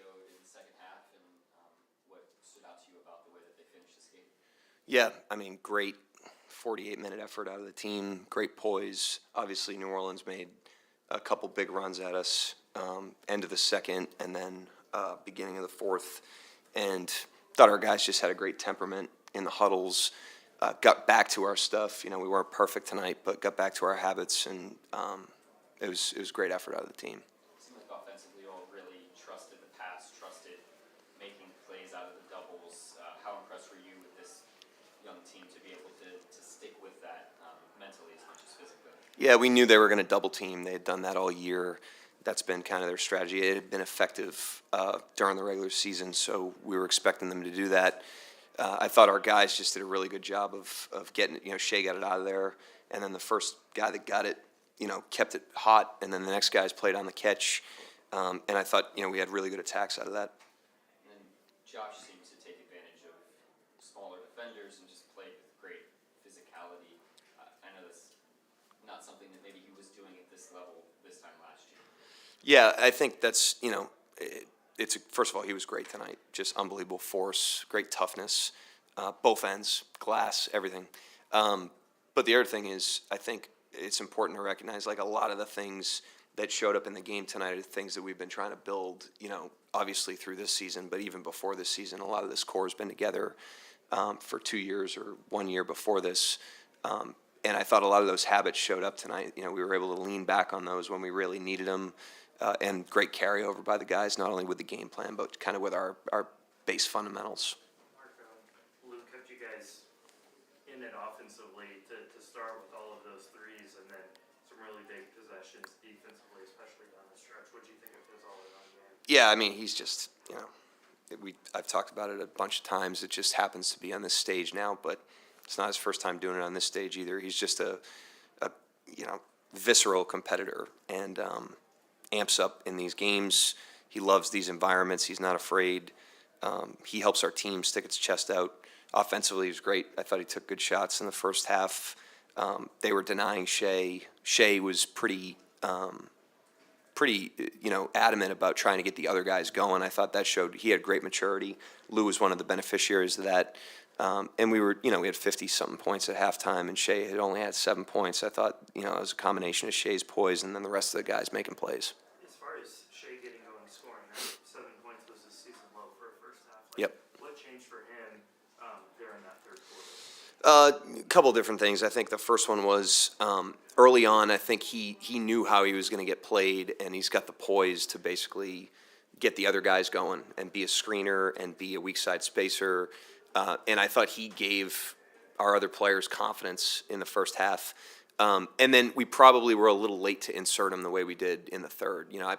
showed in the second half, and what stood out to you about the way that they finished this game? Yeah, I mean, great 48-minute effort out of the team, great poise. Obviously, New Orleans made a couple big runs at us, end of the second and then beginning of the fourth, and thought our guys just had a great temperament in the huddles. Got back to our stuff. You know, we weren't perfect tonight, but got back to our habits, and it was great effort out of the team. It seemed like offensively, you all really trusted the pass, trusted making plays out of the doubles. How impressed were you with this young team to be able to stick with that mentally as much as physically? Yeah, we knew they were going to double team. They had done that all year. That's been kind of their strategy. It had been effective during the regular season, so we were expecting them to do that. I thought our guys just did a really good job of getting it. You know, Shai got it out of there, and then the first guy that got it, you know, kept it hot, and then the next guys played on the catch. And I thought, you know, we had really good attacks out of that. And then Josh seems to take advantage of smaller defenders and just play with great physicality. I know that's not something that maybe he was doing at this level this time last year. Yeah, I think that's, you know, first of all, he was great tonight. Just unbelievable force, great toughness, both ends, glass, everything. But the other thing is, I think it's important to recognize, like, a lot of the things that showed up in the game tonight are things that we've been trying to build, you know, obviously through this season, but even before this season. A lot of this core has been together for 2 years or 1 year before this. And I thought a lot of those habits showed up tonight. You know, we were able to lean back on those when we really needed them. And great carryover by the guys, not only with the game plan, but kind of with our base fundamentals. Mark, Luke kept you guys in it offensively to start with all of those threes, and then some really big possessions defensively, especially down the stretch. What do you think of his all-around game? Yeah, I mean, he's just, you know, I've talked about it a bunch of times. It just happens to be on this stage now, but it's not his first time doing it on this stage either. He's just a you know, visceral competitor, and amps up in these games. He loves these environments. He's not afraid. He helps our team stick its chest out. Offensively, he was great. I thought he took good shots in the first half. They were denying Shai. Shai was pretty, you know, adamant about trying to get the other guys going. I thought that showed he had great maturity. Lou was one of the beneficiaries of that. And we were, you know, we had 50-something points at halftime, and Shai had only had 7 points. I thought, you know, it was a combination of Shai's poise and then the rest of the guys making plays. As far as Shai getting going scoring, 7 points was his season low for a first half. Like, Yep. What changed for him during that third quarter? A couple different things. I think the first one was early on. I think he knew how he was going to get played, and he's got the poise to basically get the other guys going and be a screener and be a weak side spacer. And I thought he gave our other players confidence in the first half. And then we probably were a little late to insert him the way we did in the third. You know,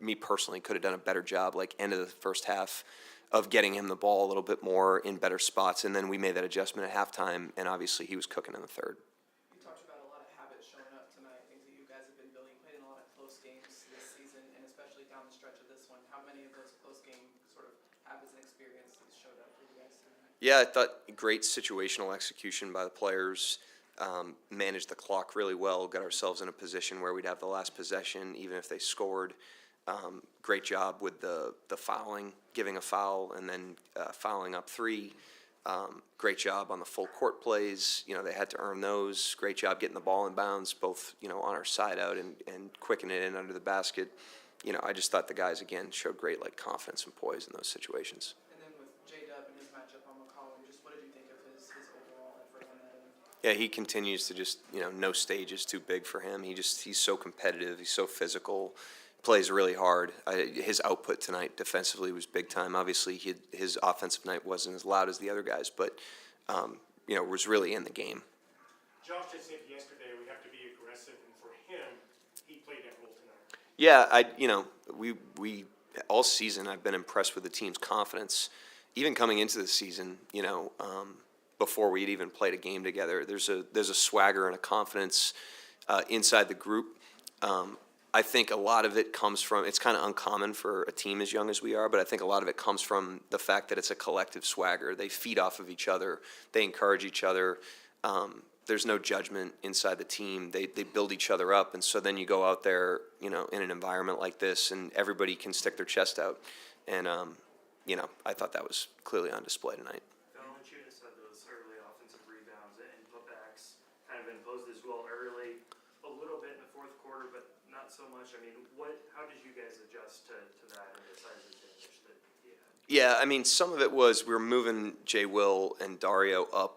me personally, could have done a better job, like end of the first half, of getting him the ball a little bit more in better spots. And then we made that adjustment at halftime, and obviously he was cooking in the third. You talked about a lot of habits showing up tonight, things that you guys have been building. You played in a lot of close games this season, and especially down the stretch of this one. How many of those close game sort of habits and experiences showed up for you guys tonight? Yeah, I thought great situational execution by the players. Managed the clock really well, got ourselves in a position where we'd have the last possession even if they scored. Great job with the fouling, giving a foul and then fouling up 3. Great job on the full court plays. You know, they had to earn those. Great job getting the ball in bounds, both, you know, on our side out and quicking it in under the basket. You know, I just thought the guys, again, showed great, like, confidence and poise in those situations. And then with J-Dub and his matchup on McCollum, just what did you think of his overall effort on that end? Yeah, he continues to just, you know, no stage is too big for him. He's so competitive. He's so physical. Plays really hard. His output tonight defensively was big time. Obviously, his offensive night wasn't as loud as the other guys, but, you know, was really in the game. Josh just said yesterday we have to be aggressive, and for him, he played that role tonight. Yeah, you know, we all season I've been impressed with the team's confidence. Even coming into the season, you know, before we had even played a game together, there's a swagger and a confidence inside the group. I think a lot of it comes from, it's kind of uncommon for a team as young as we are, but I think a lot of it comes from the fact that it's a collective swagger. They feed off of each other. They encourage each other. There's no judgment inside the team. They build each other up, and so then you go out there, you know, in an environment like this, and everybody can stick their chest out. And, I thought that was clearly on display tonight. Valanciunas had those early offensive rebounds and putbacks kind of imposed his will early, a little bit in the fourth quarter, but not so much. I mean, how did you guys adjust to that and the size advantage that he had? Yeah, I mean, some of it was we were moving Jay Will and Dario up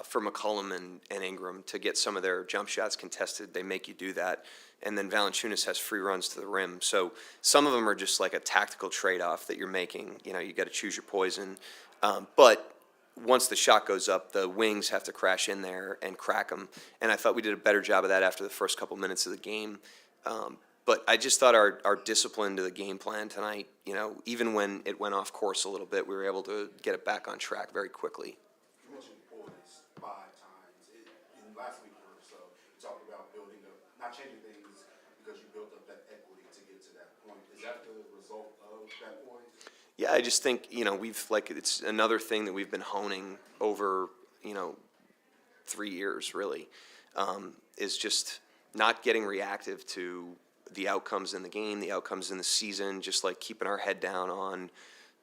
for McCollum and Ingram to get some of their jump shots contested. They make you do that. And then Valanciunas has free runs to the rim. So some of them are just like a tactical trade-off that you're making. You got to choose your poison. But once the shot goes up, the wings have to crash in there and crack them. And I thought we did a better job of that after the first couple minutes of the game. But I just thought our discipline to the game plan tonight, even when it went off course a little bit, we were able to get it back on track very quickly. You mentioned poise 5 times in last week or so. You talked about building up, not changing things because you built up that equity to get to that point. Is that the result of that poise? Yeah, I just think, it's another thing that we've been honing over, 3 years really, is just not getting reactive to the outcomes in the game, the outcomes in the season, just like keeping our head down on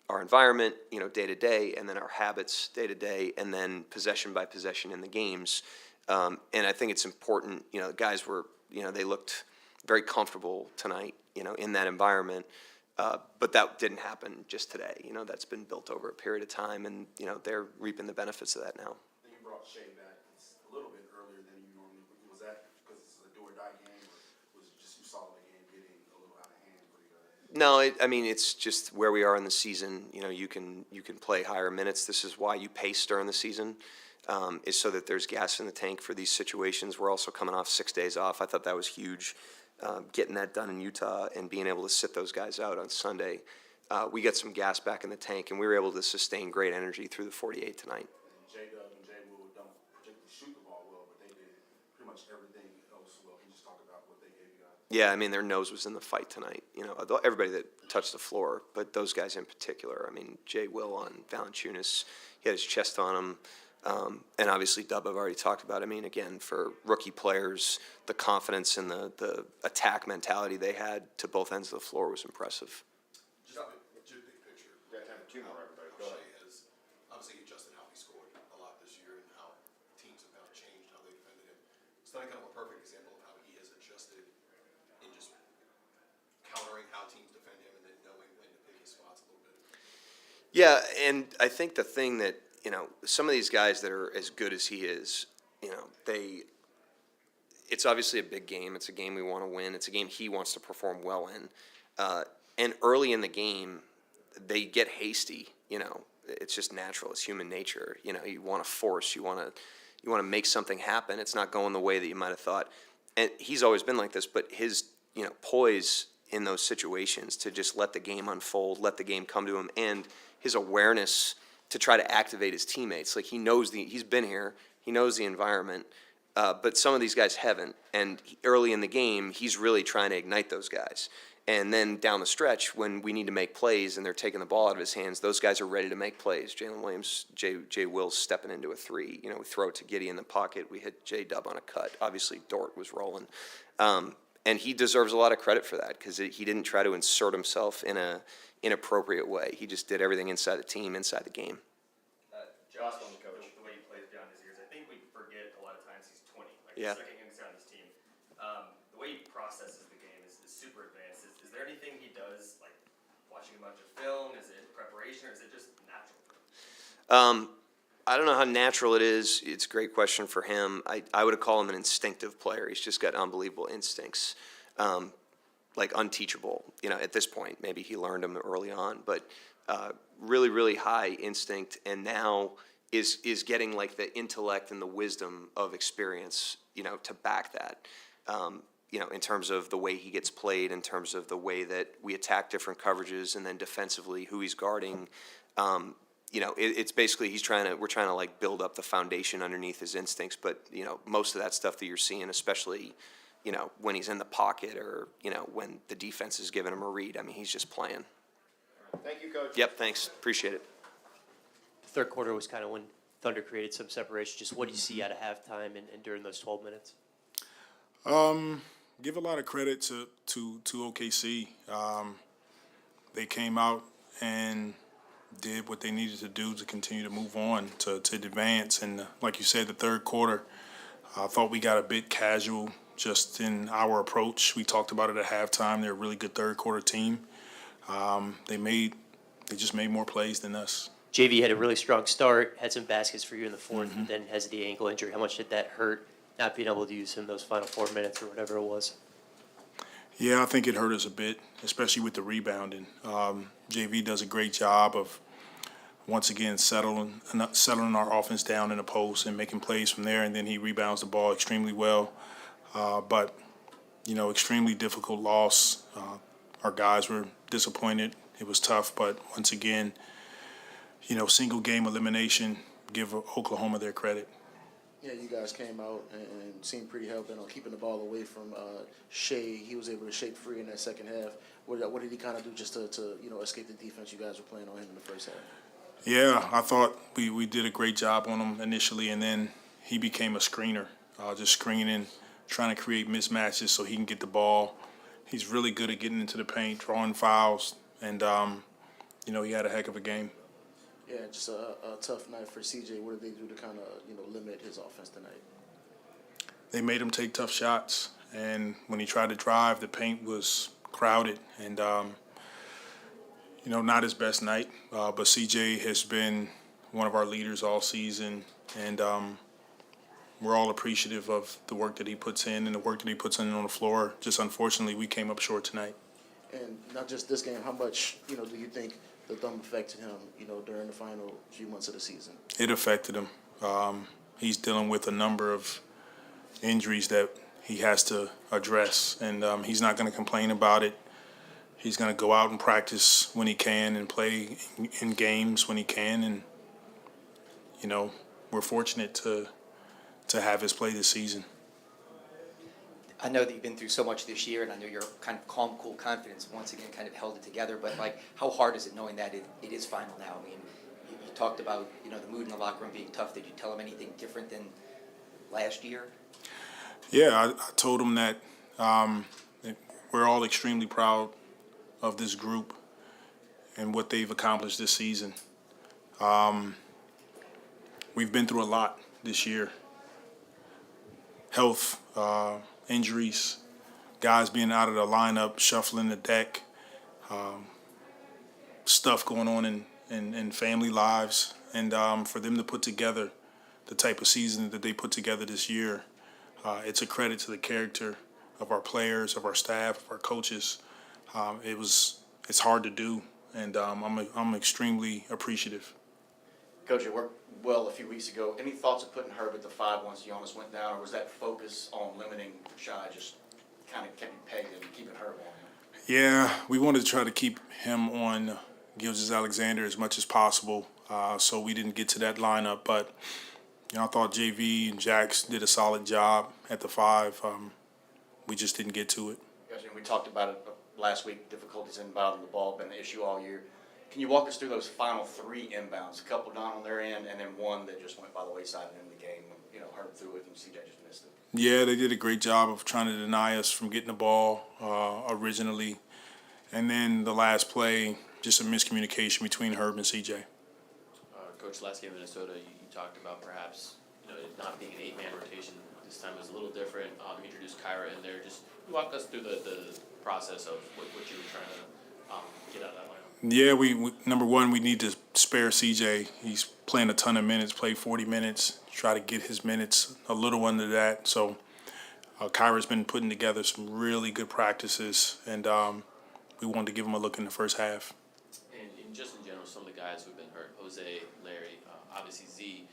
our environment, day to day, and then our habits day to day, and then possession by possession in the games. And I think it's important, the guys were, they looked very comfortable tonight, in that environment. But that didn't happen just today. That's been built over a period of time, and, they're reaping the benefits of that now. Then you brought Shai back a little bit earlier than you normally would. Was that because it's a do-or-die game, or was it just you saw the game getting a little out of hand for you guys? No, it's just where we are in the season. You can play higher minutes. This is why you pace during the season, is so that there's gas in the tank for these situations. We're also coming off 6 days off. I thought that was huge, getting that done in Utah and being able to sit those guys out on Sunday. We got some gas back in the tank, and we were able to sustain great energy through the 48 tonight. And J-Dub and J-Will don't particularly shoot the ball well, but they did pretty much everything else well. Can you just talk about what they gave you guys? Yeah, their nose was in the fight tonight. Everybody that touched the floor, but those guys in particular. Jay Will on Valanciunas, he had his chest on him. And obviously Dub I've already talked about. Again, for rookie players, the confidence and the attack mentality they had to both ends of the floor was impressive. Just big picture. We got time for 2 more, everybody. Go ahead. Shai has obviously adjusted how he scored a lot this year and how teams have kind of changed how they defended him. It's not kind of a perfect example of how he has adjusted in just countering how teams defend him and then knowing when to pick his spots a little bit. Yeah, and I think the thing that, some of these guys that are as good as he is, it's obviously a big game. It's a game we want to win. It's a game he wants to perform well in. And early in the game, they get hasty. It's just natural. It's human nature. You want to force. You want to make something happen. It's not going the way that you might have thought. And he's always been like this. But his poise in those situations to just let the game unfold, let the game come to him, and his awareness to try to activate his teammates. Like he knows he's been here. He knows the environment. But some of these guys haven't. And early in the game, he's really trying to ignite those guys. And then down the stretch, when we need to make plays and they're taking the ball out of his hands, those guys are ready to make plays. Jalen Williams, Jay Will's stepping into a 3. We throw it to Giddey in the pocket. We hit J-Dub on a cut. Obviously, Dort was rolling. And he deserves a lot of credit for that because he didn't try to insert himself in an inappropriate way. He just did everything inside the team, inside the game. Josh, the way he plays beyond his years, I think we forget a lot of times he's 20. Yeah. The second youngest on his team. The way he processes the game is super advanced. Is there anything he does, like watching a bunch of film? Is it preparation, or is it just natural? I don't know how natural it is. It's a great question for him. I would call him an instinctive player. He's just got unbelievable instincts, like unteachable. At this point, maybe he learned them early on, but really, really high instinct, and now is getting like the intellect and the wisdom of experience, to back that. In terms of the way he gets played, in terms of the way that we attack different coverages, and then defensively who he's guarding. It's basically we're trying to like build up the foundation underneath his instincts, but most of that stuff that you're seeing, especially when he's in the pocket or when the defense is giving him a read, he's just playing. Thank you, Coach. Yep, thanks, appreciate it. The third quarter was kind of when Thunder created some separation. Just what do you see out of halftime and during those 12 minutes? Give a lot of credit to OKC. They came out and did what they needed to do to continue to move on, to advance. And like you said, the third quarter, I thought we got a bit casual just in our approach. We talked about it at halftime. They're a really good third quarter team. They just made more plays than us. JV had a really strong start, had some baskets for you in the fourth, and then has the ankle injury. How much did that hurt, not being able to use him those final 4 minutes or whatever it was? Yeah, I think it hurt us a bit, especially with the rebounding. JV does a great job of, once again, settling our offense down in the post and making plays from there, and then he rebounds the ball extremely well. But, extremely difficult loss. Our guys were disappointed. It was tough, but once again, single game elimination, give Oklahoma their credit. Yeah, you guys came out and seemed pretty hell-bent on keeping the ball away from Shai. He was able to shake free in that second half. What did he kind of do just to escape the defense you guys were playing on him in the first half? Yeah, I thought we did a great job on him initially, and then he became a screener, just screening, trying to create mismatches so he can get the ball. He's really good at getting into the paint, drawing fouls, and, he had a heck of a game. Yeah, just a tough night for CJ. What did they do to kind of, limit his offense tonight? They made him take tough shots, and when he tried to drive, the paint was crowded, and, not his best night. But CJ has been one of our leaders all season, and we're all appreciative of the work that he puts in and the work that he puts in on the floor. Just unfortunately, we came up short tonight. And not just this game, how much, do you think the thumb affected him, during the final few months of the season? It affected him. He's dealing with a number of injuries that he has to address, and he's not going to complain about it. He's going to go out and practice when he can and play in games when he can, and, we're fortunate to have his play this season. I know that you've been through so much this year, and I know your kind of calm, cool confidence once again kind of held it together. But how hard is it knowing that it is final now? I mean, you talked about the mood in the locker room being tough. Did you tell him anything different than last year? Yeah, I told him that we're all extremely proud of this group and what they've accomplished this season. We've been through a lot this year. Health, injuries, guys being out of the lineup, shuffling the deck, stuff going on in family lives. And for them to put together the type of season that they put together this year, it's a credit to the character of our players, of our staff, of our coaches. It's hard to do, and I'm extremely appreciative. Coach, it worked well a few weeks ago. Any thoughts of putting Herb at the 5 once Giannis went down, or was that focus on limiting Shai just kind of kept you pegged and keeping Herb on him? Yeah, we wanted to try to keep him on Gilgeous-Alexander as much as possible, so we didn't get to that lineup. But I thought JV and Jax did a solid job at the 5. We just didn't get to it. We talked about it last week, difficulties inbounding the ball, been an issue all year. Can you walk us through those final 3 inbounds? A couple done on their end, and then one that just went by the wayside and in the game. Herb threw it, and CJ just missed it. Yeah, they did a great job of trying to deny us from getting the ball originally. And then the last play, just a miscommunication between Herb and CJ. Coach, last game in Minnesota, you talked about perhaps it not being an 8-man rotation. This time it was a little different. You introduced Kyra in there. Just walk us through the process of what you were trying to get out of that lineup. Yeah, we number one, we need to spare CJ. He's playing a ton of minutes, played 40 minutes, try to get his minutes a little under that. So Kyra's been putting together some really good practices, and we wanted to give him a look in the first half. And just in general, some of the guys who've been hurt, Jose, Larry, obviously Z,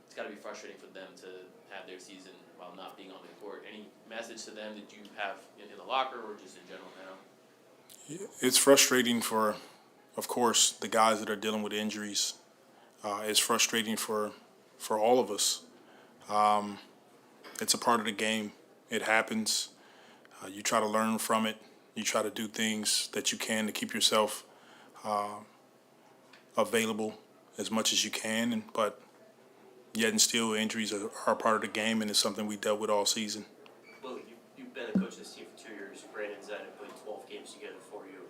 it's got to be frustrating for them to have their season while not being on the court. Any message to them that you have in the locker or just in general now? It's frustrating for, of course, the guys that are dealing with injuries. It's frustrating for all of us. It's a part of the game. It happens. You try to learn from it. You try to do things that you can to keep yourself available as much as you can. But yet and still, injuries are a part of the game, and it's something we dealt with all season. Willie, you've been a coach of this team for 2 years. Brandon's had put 12 games together for you.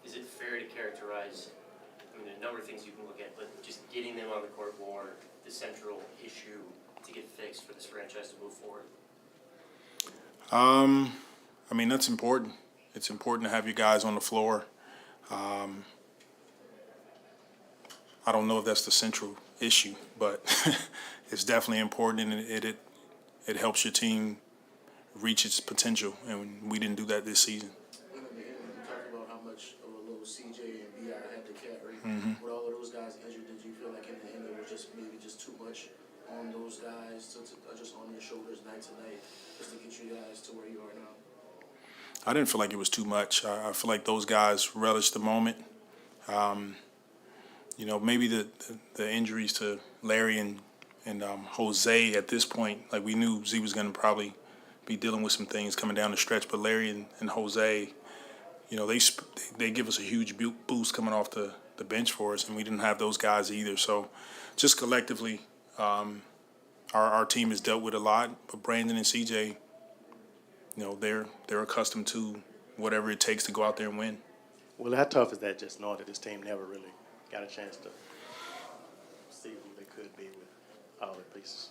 Is it fair to characterize I mean, there are a number of things you can look at, but just getting them on the court more, the central issue to get fixed for this franchise to move forward. I mean, that's important. It's important to have your guys on the floor. I don't know if that's the central issue, but it's definitely important, and it helps your team reach its potential, and we didn't do that this season. In the beginning, you talked about how much of a load CJ and BI had to carry. Mm-hmm. With all of those guys injured, did you feel like in the end it was just maybe just too much on those guys, just on your shoulders night to night, just to get you guys to where you are now? I didn't feel like it was too much. I feel like those guys relished the moment. You know, maybe the injuries to Larry and Jose at this point, like we knew Z was going to probably be dealing with some things coming down the stretch, but Larry and Jose, you know, they give us a huge boost coming off the bench for us, and we didn't have those guys either. So just collectively, our team has dealt with a lot, but Brandon and CJ, you know, they're accustomed to whatever it takes to go out there and win. Well, how tough is that, just knowing that this team never really got a chance to see who they could be with all their pieces?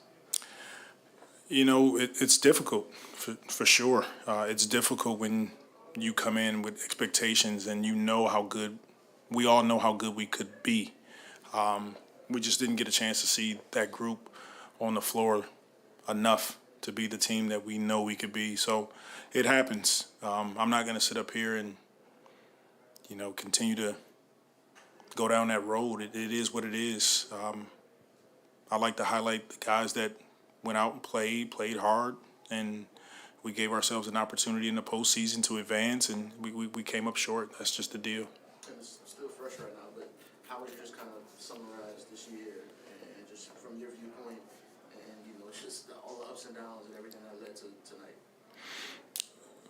You know, it's difficult for sure. It's difficult when you come in with expectations and you know how good, we all know how good we could be. We just didn't get a chance to see that group on the floor enough to be the team that we know we could be. So it happens. I'm not going to sit up here and, you know, continue to go down that road. It is what it is. I like to highlight the guys that went out and played hard, and we gave ourselves an opportunity in the postseason to advance, and we came up short. That's just the deal. And it's still fresh right now, but how would you just kind of summarize this year and just from your viewpoint and, you know, just all the ups and downs and everything that led to tonight?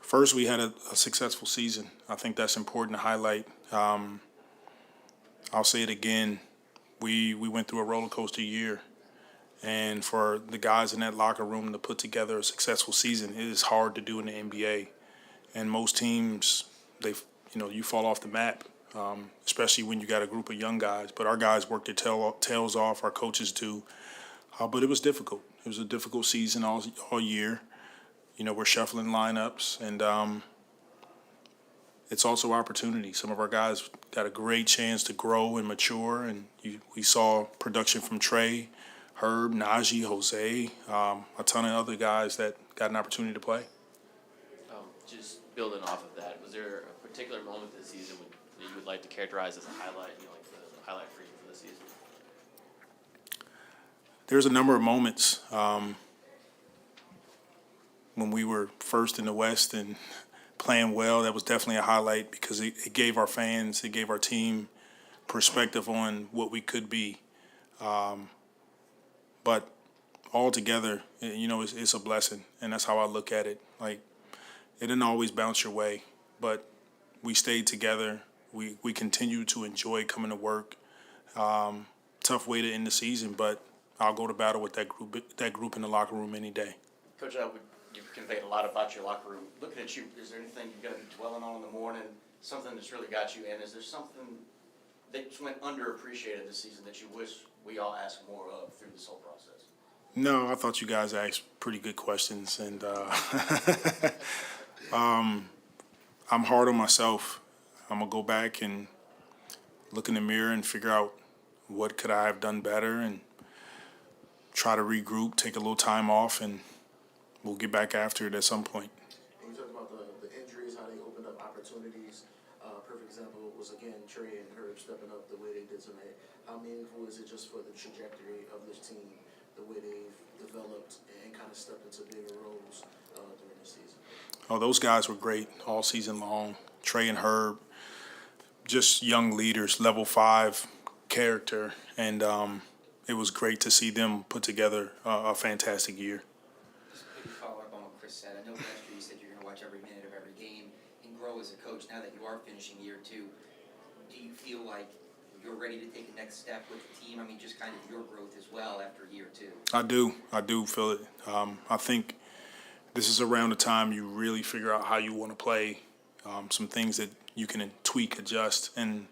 First, we had a successful season. I think that's important to highlight. I'll say it again. We went through a roller coaster year. And for the guys in that locker room to put together a successful season, it is hard to do in the NBA. And most teams, you fall off the map, especially when you got a group of young guys. But our guys worked their tails off. Our coaches do. But it was difficult. It was a difficult season all year. You know, we're shuffling lineups, and it's also opportunity. Some of our guys got a great chance to grow and mature, and we saw production from Trey, Herb, Najee, Jose, a ton of other guys that got an opportunity to play. Just building off of that, was there a particular moment this season that you would like to characterize as a highlight, you know, like the highlight for you for this season? There's a number of moments when we were first in the West and playing well. That was definitely a highlight because it gave our fans, it gave our team perspective on what we could be. But altogether, you know, it's a blessing, and that's how I look at it. Like, it didn't always bounce your way, but we stayed together. We continued to enjoy coming to work. Tough way to end the season, but I'll go to battle with that group in the locker room any day. Coach, you've conveyed a lot about your locker room. Looking at you, is there anything you've got to be dwelling on in the morning, something that's really got you, and is there something that went underappreciated this season that you wish we all asked more of through this whole process? No, I thought you guys asked pretty good questions, and I'm hard on myself. I'm going to go back and look in the mirror and figure out what could I have done better and try to regroup, take a little time off, and we'll get back after it at some point. And you talked about the injuries, how they opened up opportunities. Perfect example was, again, Trey and Herb stepping up the way they did tonight. How meaningful is it just for the trajectory of this team, the way they've developed and kind of stepped into bigger roles during the season? Oh, those guys were great all season long. Trey and Herb, just young leaders, level 5 character, and it was great to see them put together a fantastic year. Just maybe follow up on what Chris said. I know last year you said you're going to watch every minute of every game and grow as a coach. Now that you are finishing year 2, do you feel like you're ready to take the next step with the team? I mean, just kind of your growth as well after year 2. I do feel it. I think this is around the time you really figure out how you want to play, some things that you can tweak, adjust, and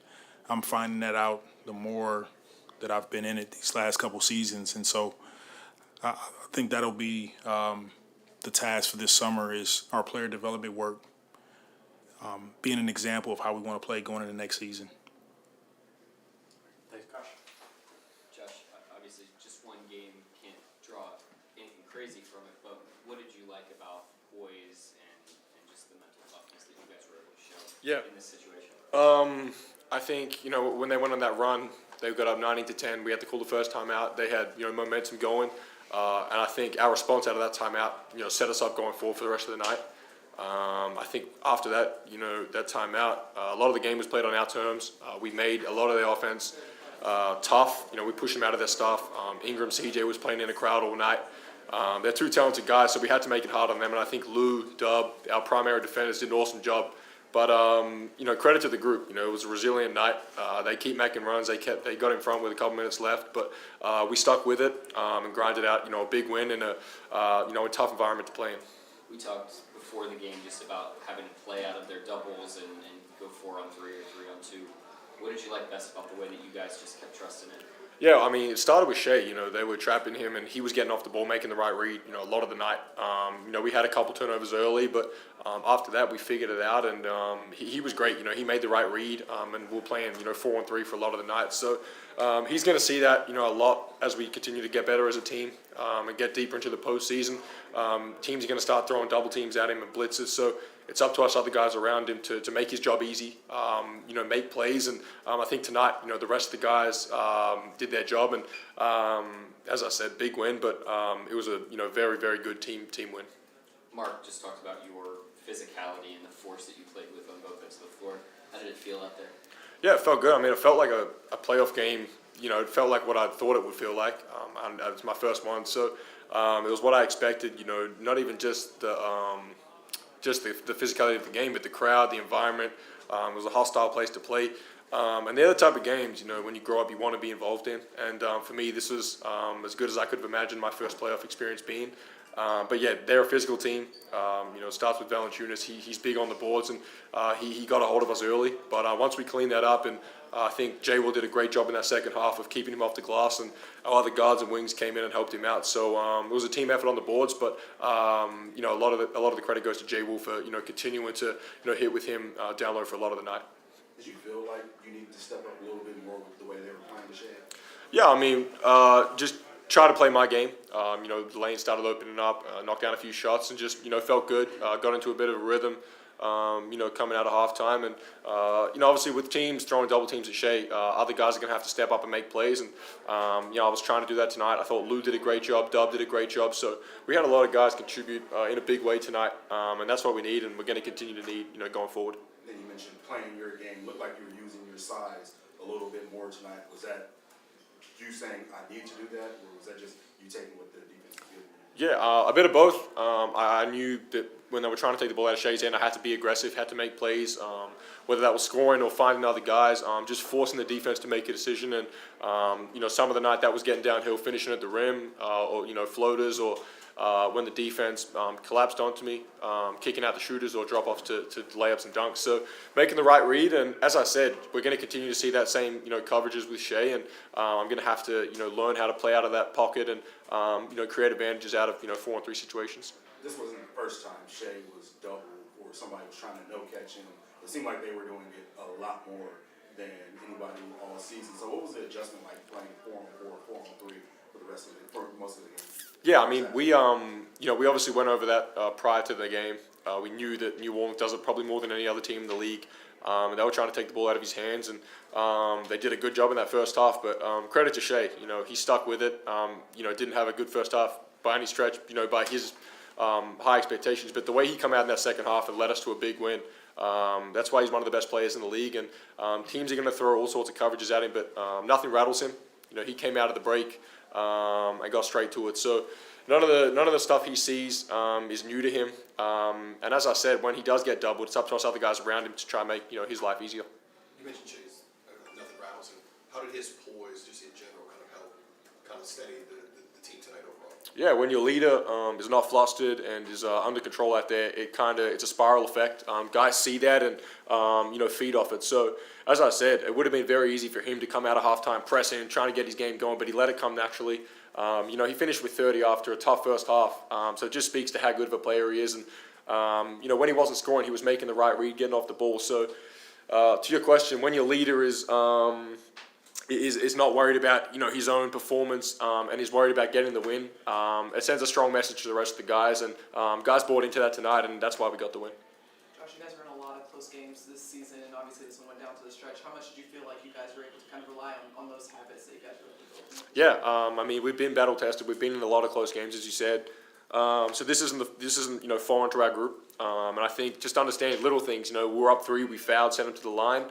I'm finding that out the more that I've been in it these last couple seasons. And so I think that'll be the task for this summer is our player development work, being an example of how we want to play going into the next season. Josh, obviously just one game can't draw anything crazy from it, but what did you like about poise and just the mental toughness that you guys were able to show in this situation? I think, when they went on that run, they got up 19-10. We had to call the first timeout. They had, momentum going. And I think our response out of that timeout, set us up going forward for the rest of the night. I think after that, that timeout, a lot of the game was played on our terms. We made a lot of the offense tough. We pushed them out of their stuff. Ingram, CJ was playing in a crowd all night. They're two talented guys, so we had to make it hard on them. And I think Lou, Dub, our primary defenders, did an awesome job. But credit to the group. It was a resilient night. They keep making runs. They got in front with a couple minutes left, but we stuck with it and grinded out. A big win in a tough environment to play in. We talked before the game just about having to play out of their doubles and go 4-on-3 or 3-on-2. What did you like best about the way that you guys just kept trusting it? Yeah, it started with Shai. They were trapping him, and he was getting off the ball, making the right read. A lot of the night. We had a couple turnovers early, but after that we figured it out, and he was great. He made the right read, and we're playing 4-on-3 for a lot of the night. So he's going to see that a lot as we continue to get better as a team and get deeper into the postseason. Teams are going to start throwing double teams at him and blitzes. So it's up to us other guys around him to make his job easy, make plays. And I think tonight, the rest of the guys did their job. And as I said, big win, but it was a very, very good team win. Mark just talked about your physicality and the force that you played with on both ends of the floor. How did it feel out there? Yeah, it felt good. It felt like a playoff game. It felt like what I thought it would feel like. And it was my first one, so it was what I expected. Not even just the physicality of the game, but the crowd, the environment. It was a hostile place to play. And they're the type of games, when you grow up, you want to be involved in. And for me, this was as good as I could have imagined my first playoff experience being. But yeah, they're a physical team. It starts with Valanciunas. He's big on the boards, and he got a hold of us early. But once we cleaned that up, and I think Jay Will did a great job in that second half of keeping him off the glass, and our other guards and wings came in and helped him out. So it was a team effort on the boards, but a lot of the credit goes to Jay Will for continuing to hit with him down low for a lot of the night. Did you feel like you needed to step up a little bit more with the way they were playing the Shai? Yeah, just try to play my game. The lane started opening up, knocked down a few shots, and just felt good. Got into a bit of a rhythm. Coming out of halftime, and obviously with teams throwing double teams at Shai, other guys are going to have to step up and make plays. And I was trying to do that tonight. I thought Lou did a great job, Dub did a great job. So we had a lot of guys contribute in a big way tonight, and that's what we need, and we're going to continue to need going forward. Then you mentioned playing your game. Looked like you were using your size a little bit more tonight. Was that you saying I need to do that, or was that just you taking what the defense was giving you? Yeah, a bit of both. I knew that when they were trying to take the ball out of Shai's hand, I had to be aggressive, had to make plays, whether that was scoring or finding other guys, just forcing the defense to make a decision. And, some of the night that was getting downhill, finishing at the rim, or floaters, or when the defense collapsed onto me, kicking out the shooters or drop-offs to layups and dunks. So making the right read, and as I said, we're going to continue to see that same coverages with Shai, and I'm going to have to learn how to play out of that pocket and create advantages out of 4-on-3 situations. This wasn't the first time Shai was doubled or somebody was trying to no-catch him. It seemed like they were doing it a lot more than anybody all season. So what was the adjustment like playing 4-on-4, 4-on-3 for most of the game? Yeah, we obviously went over that prior to the game. We knew that New Orleans does it probably more than any other team in the league. And they were trying to take the ball out of his hands, and they did a good job in that first half. But credit to Shai, he stuck with it. Didn't have a good first half by any stretch, by his high expectations. But the way he came out in that second half and led us to a big win, that's why he's one of the best players in the league. And teams are going to throw all sorts of coverages at him, but nothing rattles him. He came out of the break and got straight to it. So none of the stuff he sees is new to him. And as I said, when he does get doubled, it's up to us other guys around him to try and make his life easier. You mentioned Shai's nothing rattles him. How did his poise, just in general, kind of help steady the team tonight overall? Yeah, when your leader is not flustered and is under control out there, it's a spiral effect. Guys see that and feed off it. So as I said, it would have been very easy for him to come out of halftime pressing, trying to get his game going, but he let it come naturally. He finished with 30 after a tough first half. So it just speaks to how good of a player he is. And when he wasn't scoring, he was making the right read, getting off the ball. So to your question, when your leader is not worried about his own performance and is worried about getting the win, it sends a strong message to the rest of the guys, and guys bought into that tonight, and that's why we got the win. Josh, you guys are in a lot of close games this season, and obviously this one went down to the stretch. How much did you feel like you guys were able to kind of rely on those habits that you guys were able to build? Yeah, we've been battle tested. We've been in a lot of close games, as you said. So this isn't foreign to our group. And I think just understanding little things. We were up 3, we fouled, sent them to the line.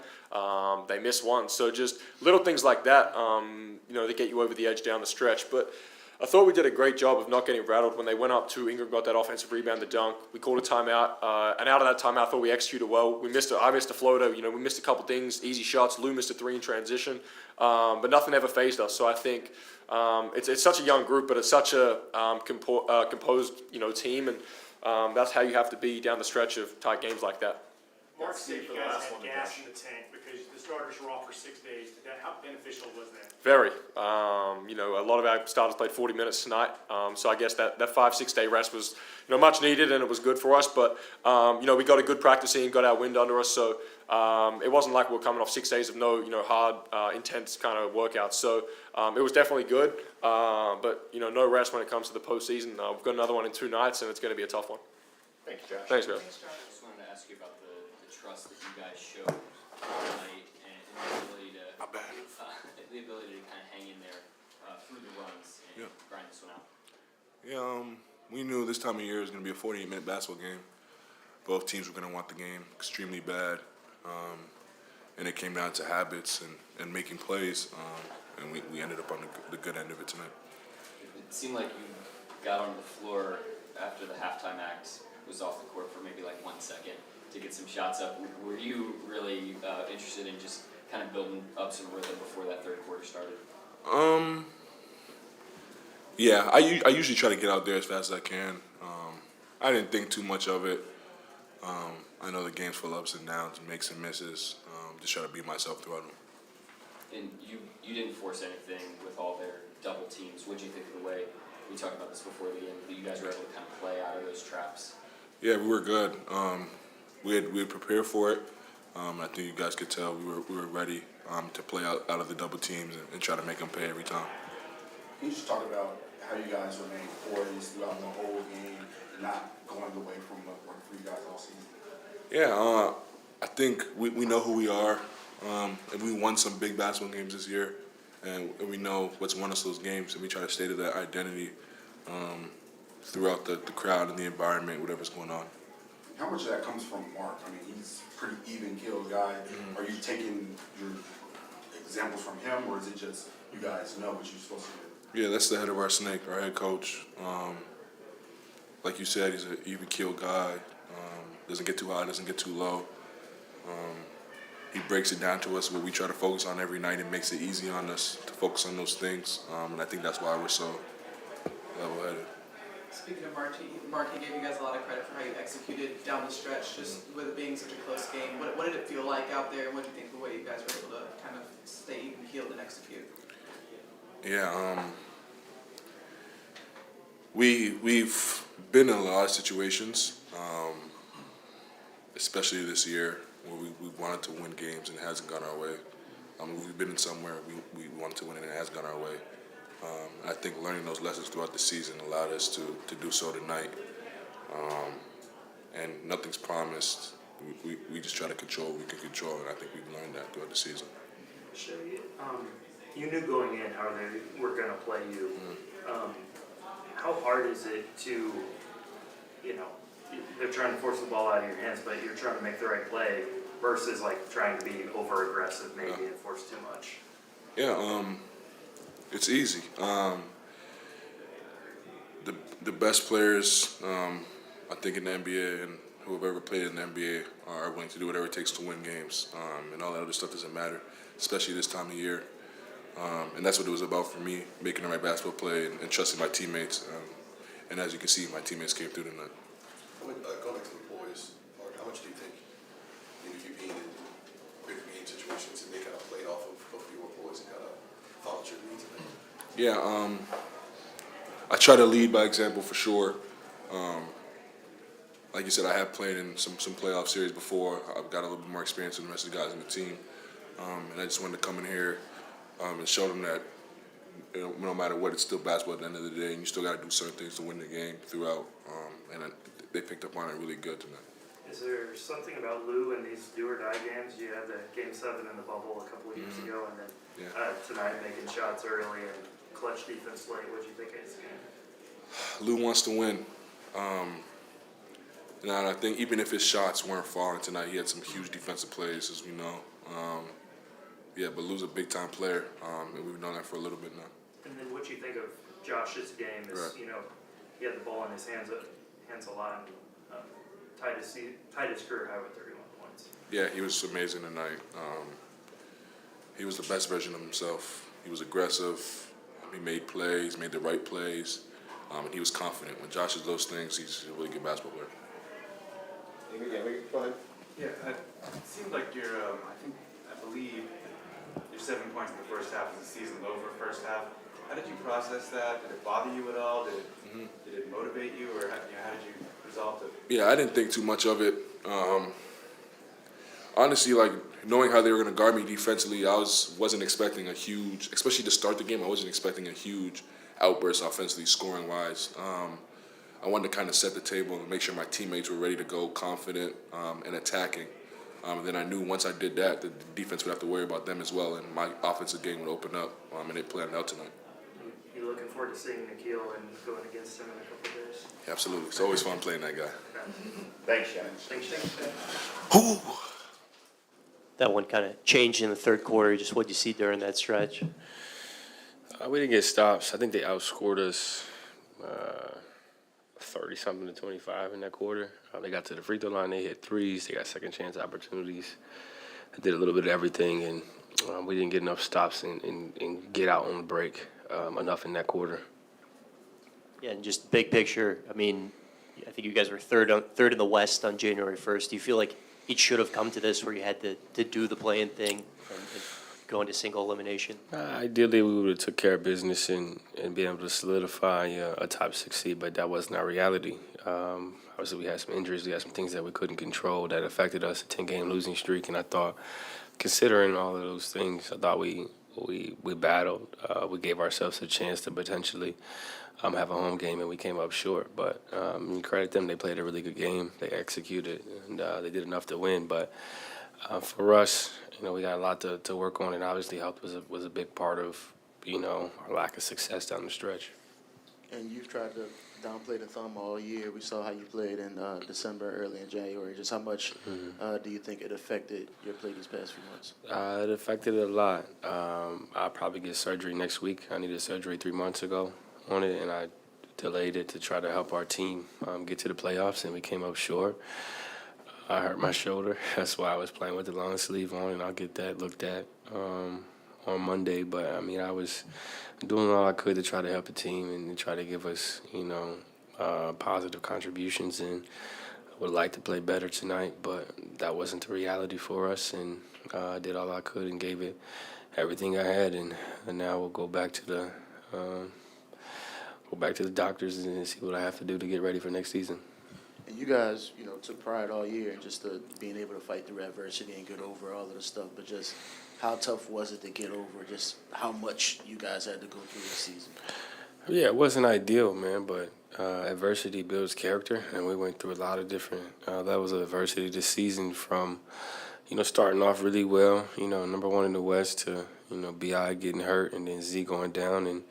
They missed 1. So just little things like that. That get you over the edge down the stretch. But I thought we did a great job of not getting rattled when they went up to Ingram, got that offensive rebound, the dunk. We called a timeout, and out of that timeout, I thought we executed well. I missed a floater. We missed a couple things, easy shots. Lou missed a 3 in transition, but nothing ever phased us. So I think it's such a young group, but it's such a composed team, and that's how you have to be down the stretch of tight games like that. Mark said you guys had gas in the tank because the starters were off for 6 days. How beneficial was that? Very. A lot of our starters played 40 minutes tonight, so I guess that 5-6 day rest was much needed, and it was good for us. But we got a good practice in, got our wind under us, so it wasn't like we were coming off 6 days of no hard, intense kind of workouts. So it was definitely good, but no rest when it comes to the postseason. We've got another one in 2 nights, and it's going to be a tough one. Thank you, Josh. Thanks, guys. I just wanted to ask you about the trust that you guys showed tonight and the ability to kind of hang in there through the runs and grind this one out. Yeah, we knew this time of year was going to be a 48-minute basketball game. Both teams were going to want the game extremely bad, and it came down to habits and making plays, and we ended up on the good end of it tonight. It seemed like you got on the floor after the halftime act was off the court for maybe like 1 second to get some shots up. Were you really interested in just kind of building up some rhythm before that third quarter started? Yeah, I usually try to get out there as fast as I can. I didn't think too much of it. I know the game's full of ups and downs and makes and misses. Just try to be myself throughout them. And you didn't force anything with all their double teams. What did you think of the way, we talked about this before the game, that you guys were able to kind of play out of those traps? Yeah, we were good. We had prepared for it. I think you guys could tell we were ready to play out of the double teams and try to make them pay every time. Can you just talk about how you guys remained poised throughout the whole game, not going away from what worked for you guys all season? Yeah, I think we know who we are, and we won some big basketball games this year, and we know what's won us those games, and we try to stay to that identity throughout the crowd and the environment, whatever's going on. How much of that comes from Mark? I mean, he's a pretty even-keeled guy. Are you taking your examples from him, or is it just you guys know what you're supposed to do? Yeah, that's the head of our snake, our head coach. Like you said, he's an even-keeled guy. Doesn't get too high, doesn't get too low. He breaks it down to us what we try to focus on every night and makes it easy on us to focus on those things. And I think that's why we're so level-headed. Speaking of Mark, he gave you guys a lot of credit for how you executed down the stretch, just with it being such a close game. What did it feel like out there, and what do you think of the way you guys were able to kind of stay even-keeled and execute? Yeah, we've been in a lot of situations, especially this year, where we wanted to win games and it hasn't gone our way. We've been in somewhere we wanted to win and it has gone our way. I think learning those lessons throughout the season allowed us to do so tonight. And nothing's promised. We just try to control what we can control, and I think we've learned that throughout the season. Shai, you knew going in how they were going to play you. How hard is it to, they're trying to force the ball out of your hands, but you're trying to make the right play versus like trying to be over-aggressive maybe and force too much? Yeah, it's easy. The best players, I think in the NBA and whoever ever played in the NBA are willing to do whatever it takes to win games. And all that other stuff doesn't matter, especially this time of year. And that's what it was about for me, making the right basketball play and trusting my teammates. And as you can see, my teammates came through tonight. Going back to the boys, Mark, how much do you think, you being in bigger game situations, and they kind of played off of your boys and kind of followed your lead tonight? Yeah, I try to lead by example for sure. Like you said, I have played in some playoff series before. I've got a little bit more experience than the rest of the guys on the team. And I just wanted to come in here and show them that no matter what, it's still basketball at the end of the day, and you still got to do certain things to win the game throughout. They picked up on it really good tonight. Is there something about Lou in these do or die games? You had the Game 7 in the bubble a couple of years ago, and then tonight making shots early and clutch defense late. What do you think of his game? Lou wants to win. And I think even if his shots weren't falling tonight, he had some huge defensive plays, as we know. But Lou's a big-time player, and we've known that for a little bit now. And then what you think of Josh's game is, Right. He had the ball in his hands a lot, and tied his career high with 31 points. Yeah, he was amazing tonight. He was the best version of himself. He was aggressive. He made plays, made the right plays, and he was confident. When Josh does those things, he's a really good basketball player. Go ahead. Yeah, it seemed like I believe your 7 points in the first half of the season, over first half. How did you process that? Did it bother you at all? Did it motivate you, or how did you resolve it? Yeah, I didn't think too much of it. Honestly, like knowing how they were going to guard me defensively, I wasn't expecting a huge, especially to start the game, I wasn't expecting a huge outburst offensively, scoring-wise. I wanted to kind of set the table and make sure my teammates were ready to go, confident and attacking. And then I knew once I did that, the defense would have to worry about them as well, and my offensive game would open up, and it planned out tonight. You looking forward to seeing Nikhil and going against him in a couple of days? Yeah, absolutely. It's always fun playing that guy. Thanks, Shai. Thanks. That one kind of changed in the third quarter. Just what you see during that stretch. We didn't get stops. I think they outscored us 30-something to 25 in that quarter. They got to the free throw line. They hit threes. They got second chance opportunities. They did a little bit of everything, and we didn't get enough stops and get out on the break enough in that quarter. Yeah, and just big picture. I mean, I think you guys were third in the West on January 1st. Do you feel like it should have come to this where you had to do the play-in thing and go into single elimination? Ideally, we would have took care of business and been able to solidify a top 6 seed, but that wasn't our reality. Obviously, we had some injuries. We had some things that we couldn't control that affected us, a 10-game losing streak. And I thought, considering all of those things, I thought we battled. We gave ourselves a chance to potentially have a home game, and we came up short. But credit them. They played a really good game. They executed, and they did enough to win. But for us, we got a lot to work on, and obviously health was a big part of, our lack of success down the stretch. And you've tried to downplay the thumb all year. We saw how you played in December, early in January. Just how much do you think it affected your play these past few months? It affected it a lot. I'll probably get surgery next week. I needed surgery 3 months ago on it, and I delayed it to try to help our team get to the playoffs, and we came up short. I hurt my shoulder. That's why I was playing with the long sleeve on, and I'll get that looked at on Monday. But, I was doing all I could to try to help the team and try to give us, positive contributions. And I would like to play better tonight, but that wasn't the reality for us. And I did all I could and gave it everything I had. And now we'll go back to the doctors and see what I have to do to get ready for next season. And you guys, took pride all year in just being able to fight through adversity and get over all of the stuff. But just how tough was it to get over just how much you guys had to go through this season? Yeah, it wasn't ideal, man, but adversity builds character, and we went through a lot of different levels of adversity this season from, starting off really well, number 1 in the West to, B.I. getting hurt and then Z going down and,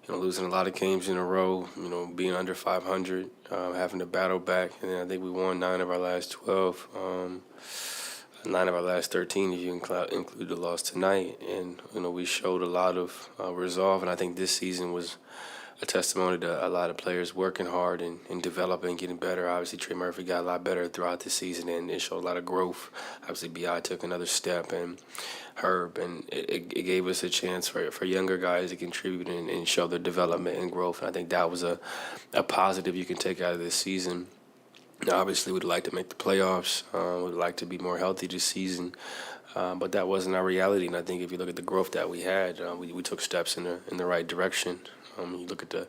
losing a lot of games in a row, being under 500, having to battle back. And then I think we won 9 of our last 12, 9 of our last 13 if you include the loss tonight. And, we showed a lot of resolve. And I think this season was a testimony to a lot of players working hard and developing, getting better. Obviously, Trey Murphy got a lot better throughout the season, and it showed a lot of growth. Obviously, B.I. took another step, and Herb, and it gave us a chance for younger guys to contribute and show their development and growth. And I think that was a positive you can take out of this season. Obviously, we'd like to make the playoffs. We'd like to be more healthy this season. But that wasn't our reality, and I think if you look at the growth that we had, we took steps in the right direction. You look at the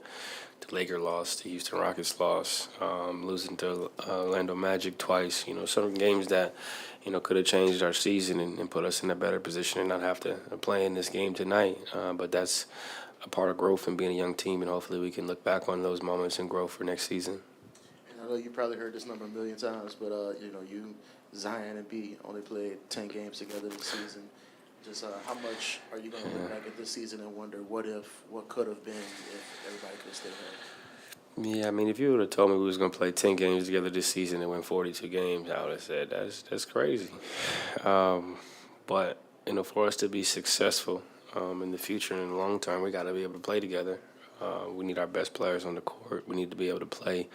Laker loss, the Houston Rockets loss, losing to Orlando Magic twice. Some games that could have changed our season and put us in a better position and not have to play in this game tonight. But that's a part of growth and being a young team, and hopefully we can look back on those moments and grow for next season. And I know you probably heard this number a million times, but you, Zion and B only played 10 games together this season. Just how much are you going to look back at this season and wonder what could have been if everybody could have stayed healthy? Yeah, I mean, if you would have told me we was going to play 10 games together this season and win 42 games, I would have said that's crazy. But for us to be successful in the future and in the long term, we got to be able to play together. We need our best players on the court. We need to be able to play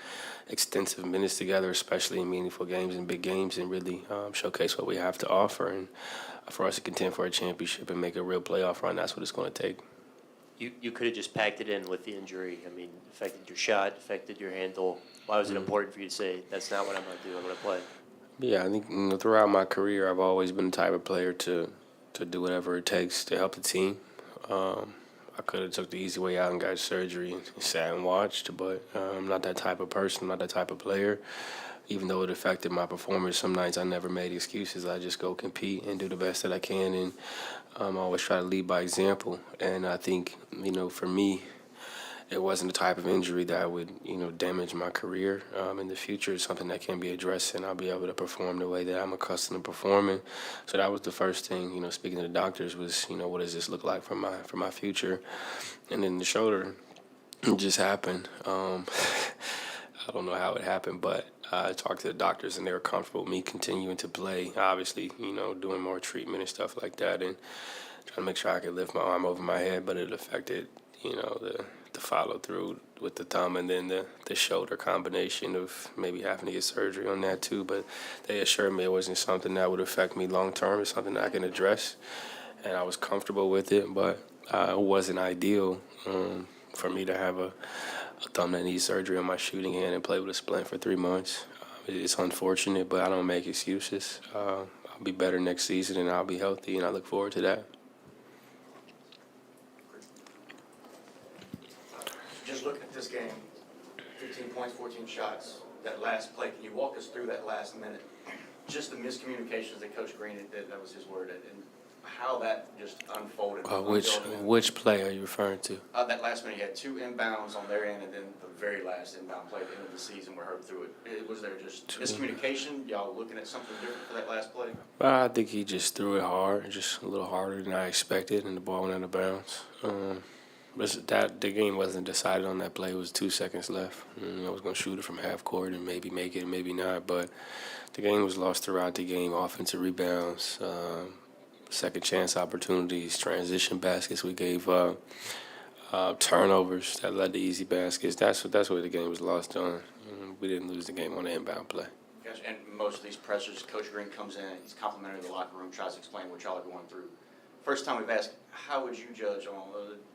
extensive minutes together, especially in meaningful games and big games, and really showcase what we have to offer. And for us to contend for a championship and make a real playoff run, that's what it's going to take. You could have just packed it in with the injury. I mean, affected your shot, affected your handle. Why was it important for you to say, that's not what I'm going to do, I'm going to play? Yeah, I think throughout my career, I've always been the type of player to do whatever it takes to help the team. I could have took the easy way out and got surgery and sat and watched, but I'm not that type of person, I'm not that type of player. Even though it affected my performance, some nights I never made excuses. I just go compete and do the best that I can, and I always try to lead by example. And I think, for me, it wasn't the type of injury that would, damage my career in the future. It's something that can be addressed, and I'll be able to perform the way that I'm accustomed to performing. So that was the first thing, speaking to the doctors, was, what does this look like for my future? And then the shoulder just happened. I don't know how it happened, but I talked to the doctors, and they were comfortable with me continuing to play, obviously, doing more treatment and stuff like that, and trying to make sure I could lift my arm over my head, but it affected, the follow-through with the thumb and then the shoulder combination of maybe having to get surgery on that too. But they assured me it wasn't something that would affect me long-term. It's something that I can address, and I was comfortable with it, but it wasn't ideal for me to have a thumb that needs surgery on my shooting hand and play with a splint for 3 months. It's unfortunate, but I don't make excuses. I'll be better next season, and I'll be healthy, and I look forward to that. Just looking at this game, 15 points, 14 shots, that last play, can you walk us through that last minute? Just the miscommunications that Coach Green did, that was his word, and how that just unfolded. Which play are you referring to? That last minute, you had 2 inbounds on their end, and then the very last inbound play at the end of the season where Herb threw it. Was there just miscommunication? Y'all looking at something different for that last play? I think he just threw it hard, just a little harder than I expected, and the ball went out of bounds. The game wasn't decided on that play. It was 2 seconds left. I was going to shoot it from half court and maybe make it, maybe not. But the game was lost throughout the game. Offensive rebounds, second chance opportunities, transition baskets we gave up, turnovers that led to easy baskets. That's where the game was lost on. We didn't lose the game on the inbound play. Gotcha. And most of these pressures, Coach Green comes in, he's complimentary of the locker room, tries to explain what y'all are going through. First time we've asked, how would you judge on,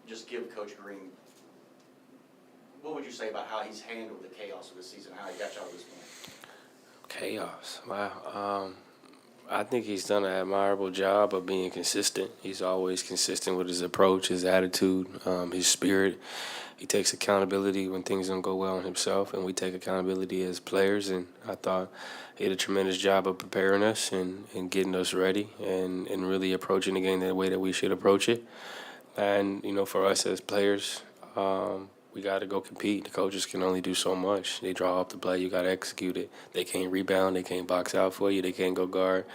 just give Coach Green, what would you say about how he's handled the chaos of the season, how he got y'all to this point? Chaos, wow. I think he's done an admirable job of being consistent. He's always consistent with his approach, his attitude, his spirit. He takes accountability when things don't go well on himself, and we take accountability as players. And I thought he did a tremendous job of preparing us and getting us ready and really approaching the game the way that we should approach it. And, for us as players, we got to go compete. The coaches can only do so much. They draw up the play. You got to execute it. They can't rebound. They can't box out for you. They can't go guard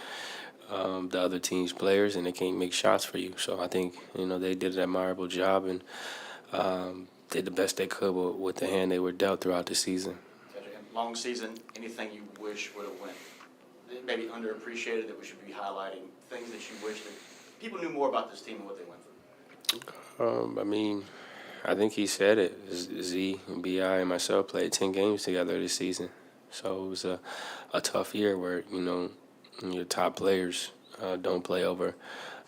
the other team's players, and they can't make shots for you. So I think, they did an admirable job and did the best they could with the hand they were dealt throughout the season. Long season, anything you wish would have went, maybe underappreciated that we should be highlighting, things that you wish that people knew more about this team and what they went through? I think he said it. Z, Bi, and myself played 10 games together this season, so it was a tough year where your top players don't play over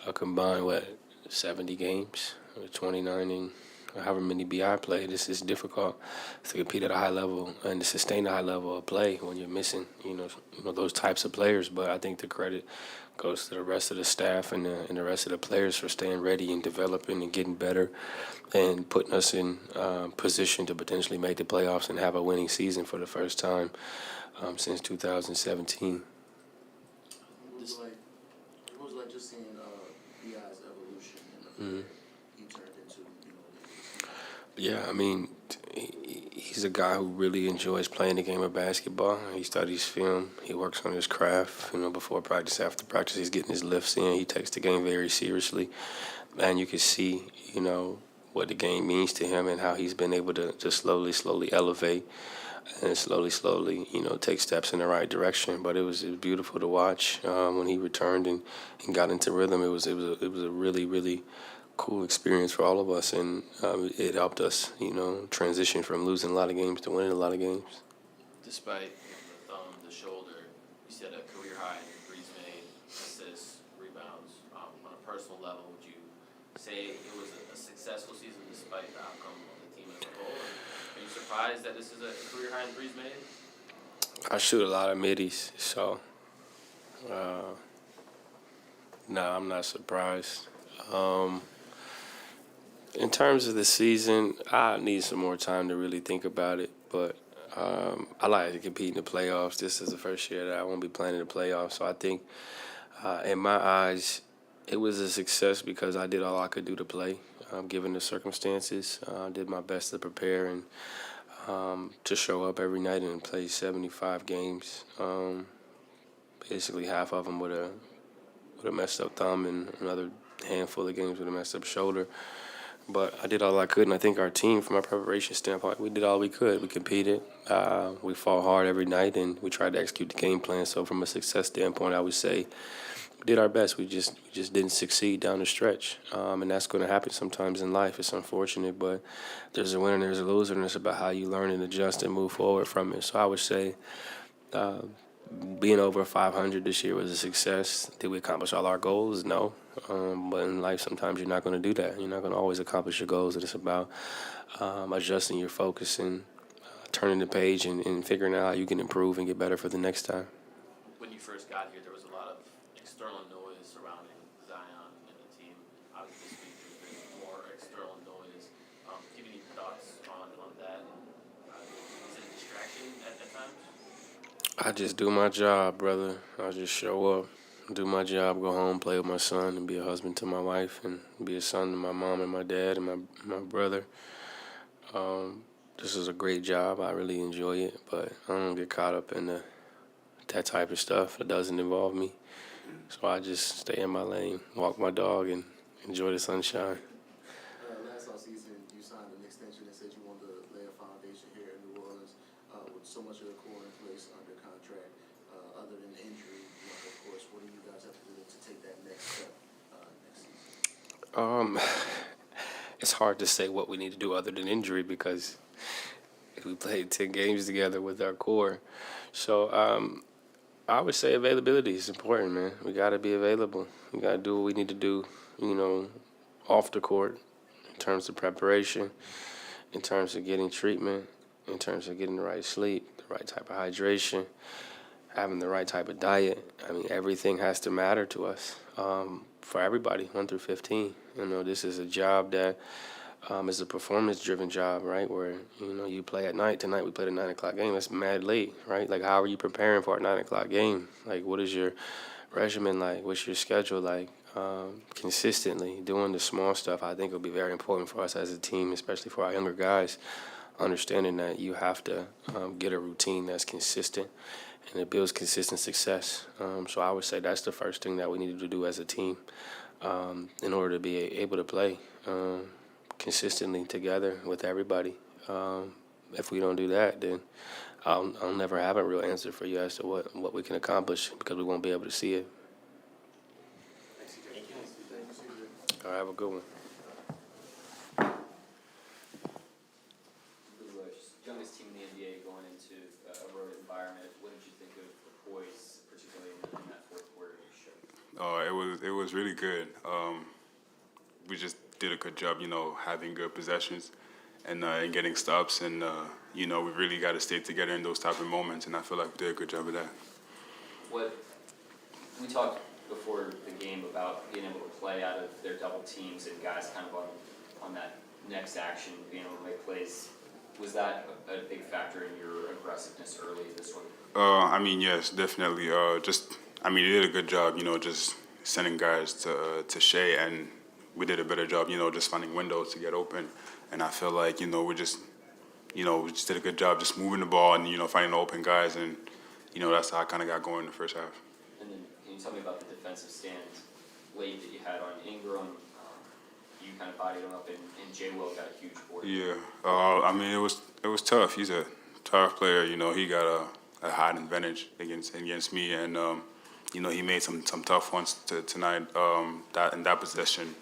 a combined 70 games, or 29, and however many Bi played. It's difficult to compete at a high level and to sustain a high level of play when you're missing those types of players. But I think the credit goes to the rest of the staff and the rest of the players for staying ready and developing and getting better and putting us in position to potentially make the playoffs and have a winning season for the first time since 2017. What was it like just seeing Bi's evolution and the player he turned into? Yeah, I mean, he's a guy who really enjoys playing the game of basketball. He studies film. He works on his craft. Before practice, after practice, he's getting his lifts in. He takes the game very seriously, and you can see, what the game means to him and how he's been able to slowly elevate and slowly, take steps in the right direction. But it was beautiful to watch when he returned and got into rhythm. It was a really cool experience for all of us, and it helped us, transition from losing a lot of games to winning a lot of games. Despite the thumb, the shoulder, you said a career high in threes made, assists, rebounds. On a personal level, would you say it was a successful season despite the outcome of the team as a whole? Are you surprised that this is a career high in threes made? I shoot a lot of middies, so no, I'm not surprised. In terms of the season, I need some more time to really think about it, but I like to compete in the playoffs. This is the first year that I won't be playing in the playoffs, so I think in my eyes, it was a success because I did all I could do to play, given the circumstances. I did my best to prepare and to show up every night and play 75 games, basically half of them with a messed up thumb and another handful of games with a messed up shoulder. But I did all I could, and I think our team, from a preparation standpoint, we did all we could. We competed. We fought hard every night, and we tried to execute the game plan. So from a success standpoint, I would say we did our best. We just didn't succeed down the stretch, and that's going to happen sometimes in life. It's unfortunate, but there's a winner and there's a loser, and it's about how you learn and adjust and move forward from it. So I would say being over 500 this year was a success. Did we accomplish all our goals? No. But in life, sometimes you're not going to do that. You're not going to always accomplish your goals. And it's about adjusting your focus and turning the page and figuring out how you can improve and get better for the next time. When you first got here, there was a lot of external noise surrounding Zion and the team. Obviously, this week there's been more external noise. Do you have any thoughts on that? Is it a distraction at times? I just do my job, brother. I just show up, do my job, go home, play with my son, and be a husband to my wife, and be a son to my mom and my dad and my brother. This is a great job. I really enjoy it, but I don't get caught up in that type of stuff. It doesn't involve me. So I just stay in my lane, walk my dog, and enjoy the sunshine. Last offseason, you signed an extension that said you wanted to lay a foundation here in New Orleans with so much of the core in place under contract. Other than injury, of course, what do you guys have to do to take that next step next season? It's hard to say what we need to do other than injury because we played 10 games together with our core. So I would say availability is important, man. We got to be available. We got to do what we need to do, off the court in terms of preparation, in terms of getting treatment, in terms of getting the right sleep, the right type of hydration, having the right type of diet. I mean, everything has to matter to us for everybody, 1 through 15. This is a job that is a performance-driven job, right, where, you play at night. Tonight we played a 9 o'clock game. That's mad late, right? Like, how are you preparing for a 9 o'clock game? Like, what is your regimen like? What's your schedule like? Consistently doing the small stuff, I think, will be very important for us as a team, especially for our younger guys, understanding that you have to get a routine that's consistent, and it builds consistent success. So I would say that's the first thing that we need to do as a team in order to be able to play consistently together with everybody. If we don't do that, then I'll never have a real answer for you as to what we can accomplish because we won't be able to see it. All right, have a good one. was really good. We just did a good job, having good possessions and getting stops. And, we really got to stay together in those type of moments. And I feel like we did a good job of that. What we talked before the game about being able to play out of their double teams and guys kind of on that next action, being able to make plays. Was that a big factor in your aggressiveness early in this one? Yes, definitely. They did a good job, just sending guys to Shai, and we did a better job, just finding windows to get open. And I feel like, we just did a good job just moving the ball and, finding open guys. And, that's how I kind of got going in the first half. And then can you tell me about the defensive stand late that you had on Ingram? You kind of bodied him up, and J. Will got a huge board. Yeah, it was tough. He's a tough player. He got a high advantage against me, and he made some tough ones tonight. That in that possession,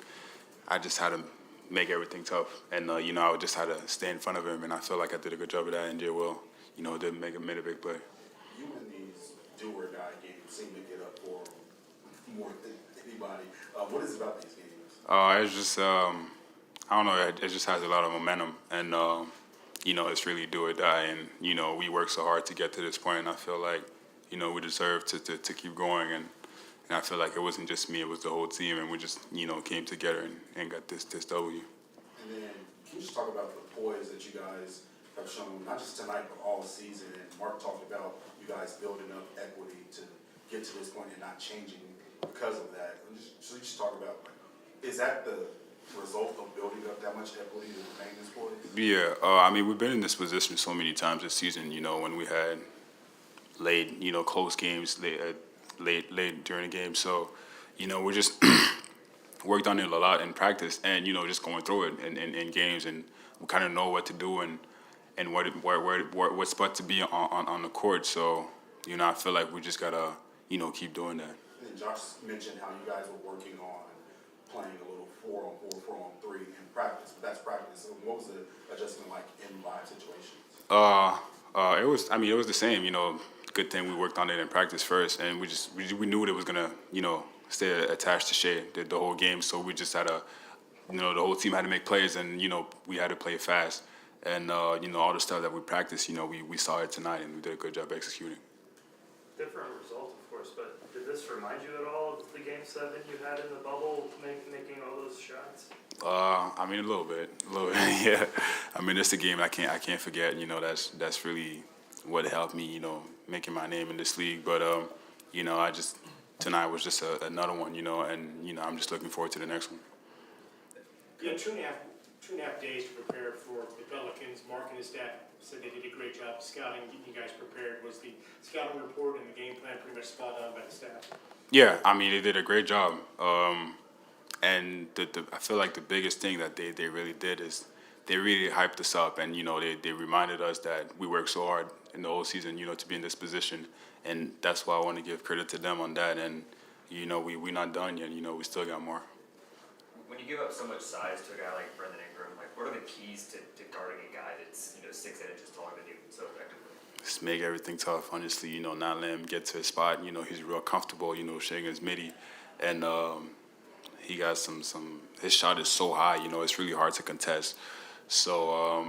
I just had to make everything tough, and I just had to stay in front of him, and I feel like I did a good job of that. And J. Will, didn't make a big play. You in these do-or-die games seem to get up for more than anybody. What is it about these games? It's just, I don't know, it just has a lot of momentum, and, it's really do or die, and, we work so hard to get to this point, and I feel like, we deserve to keep going, and I feel like it wasn't just me, it was the whole team, and we just, came together and got this W. And then, can you just talk about the poise that you guys have shown, not just tonight, but all season, and Mark talked about you guys building up equity to get to this point and not changing because of that. And so you just talk about, is that the result of building up that much equity to remain this poise? Yeah, we've been in this position so many times this season, when we had late, close games, late during the game. So, we just worked on it a lot in practice and, just going through it in games, and we kind of know what to do and what spot to be on the court. So, I feel like we just got to, keep doing that. And then Josh mentioned how you guys were working on playing a little 4-on-4, 4-on-3 in practice, but that's practice. So what was the adjustment like in live situations? It was the same, good thing we worked on it in practice first, and we knew it was gonna, stay attached to Shai the whole game, so we just had to, the whole team had to make plays, and, we had to play fast, and, all the stuff that we practiced, we saw it tonight, and we did a good job executing. Different result, of course, but did this remind you at all of the Game 7 you had in the bubble, making all those shots? A little bit, yeah. It's a game I can't forget. That's really what helped me, making my name in this league. But tonight was just another one, and I'm just looking forward to the next one. You had two and a half days to prepare for the Pelicans. Mark and his staff said they did a great job of scouting, getting you guys prepared. Was the scouting report and the game plan pretty much spot on by the staff? Yeah, they did a great job. And I feel like the biggest thing that they really did is they really hyped us up, and they reminded us that we worked so hard in the whole season, to be in this position, and that's why I want to give credit to them on that. And we're not done yet. We still got more. When you give up so much size to a guy like Brendan Ingram, what are the keys to guarding a guy that's 6 inches taller than you so effectively? Just make everything tough, honestly. Not let him get to his spot. He's real comfortable. Shaking his midi, and he got some. His shot is so high. It's really hard to contest. So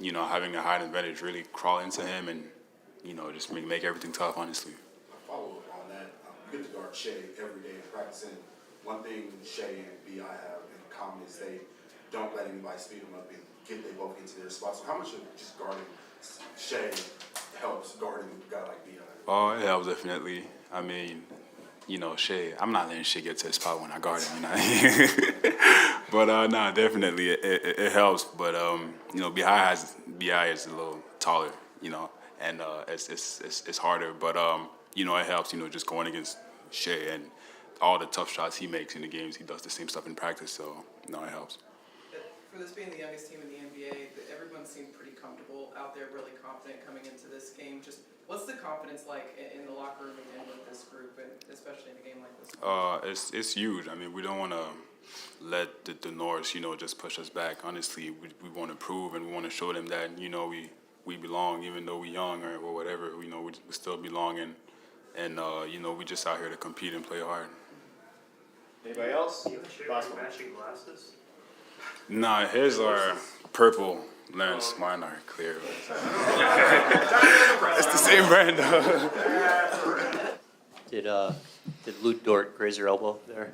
having a high advantage, really crawl into him and just make everything tough, honestly. A follow-up on that, you get to guard Shai every day in practice, and one thing Shai and B.I. have in common is they don't let anybody speed them up and get they both into their spots. So how much of just guarding Shai helps guarding a guy like B.I.? Oh, it helps definitely. Shai, I'm not letting Shai get to his spot when I guard him, But no, definitely it helps. But B.I. is a little taller, and it's harder. But it helps, just going against Shai and all the tough shots he makes in the games. He does the same stuff in practice, so no, it helps. For this being the youngest team in the NBA, everyone seemed pretty comfortable out there, really confident coming into this game. Just what's the confidence like in the locker room and with this group, and especially in a game like this? It's huge. We don't want to let the North, just push us back. Honestly, we want to prove and we want to show them that, we belong, even though we're young or whatever. We still belong, and we just out here to compete and play hard. Anybody else? You share your matching glasses? Nah, his are purple lens, mine are clear. It's the same brand though. Did Luguentz Dort graze your elbow there?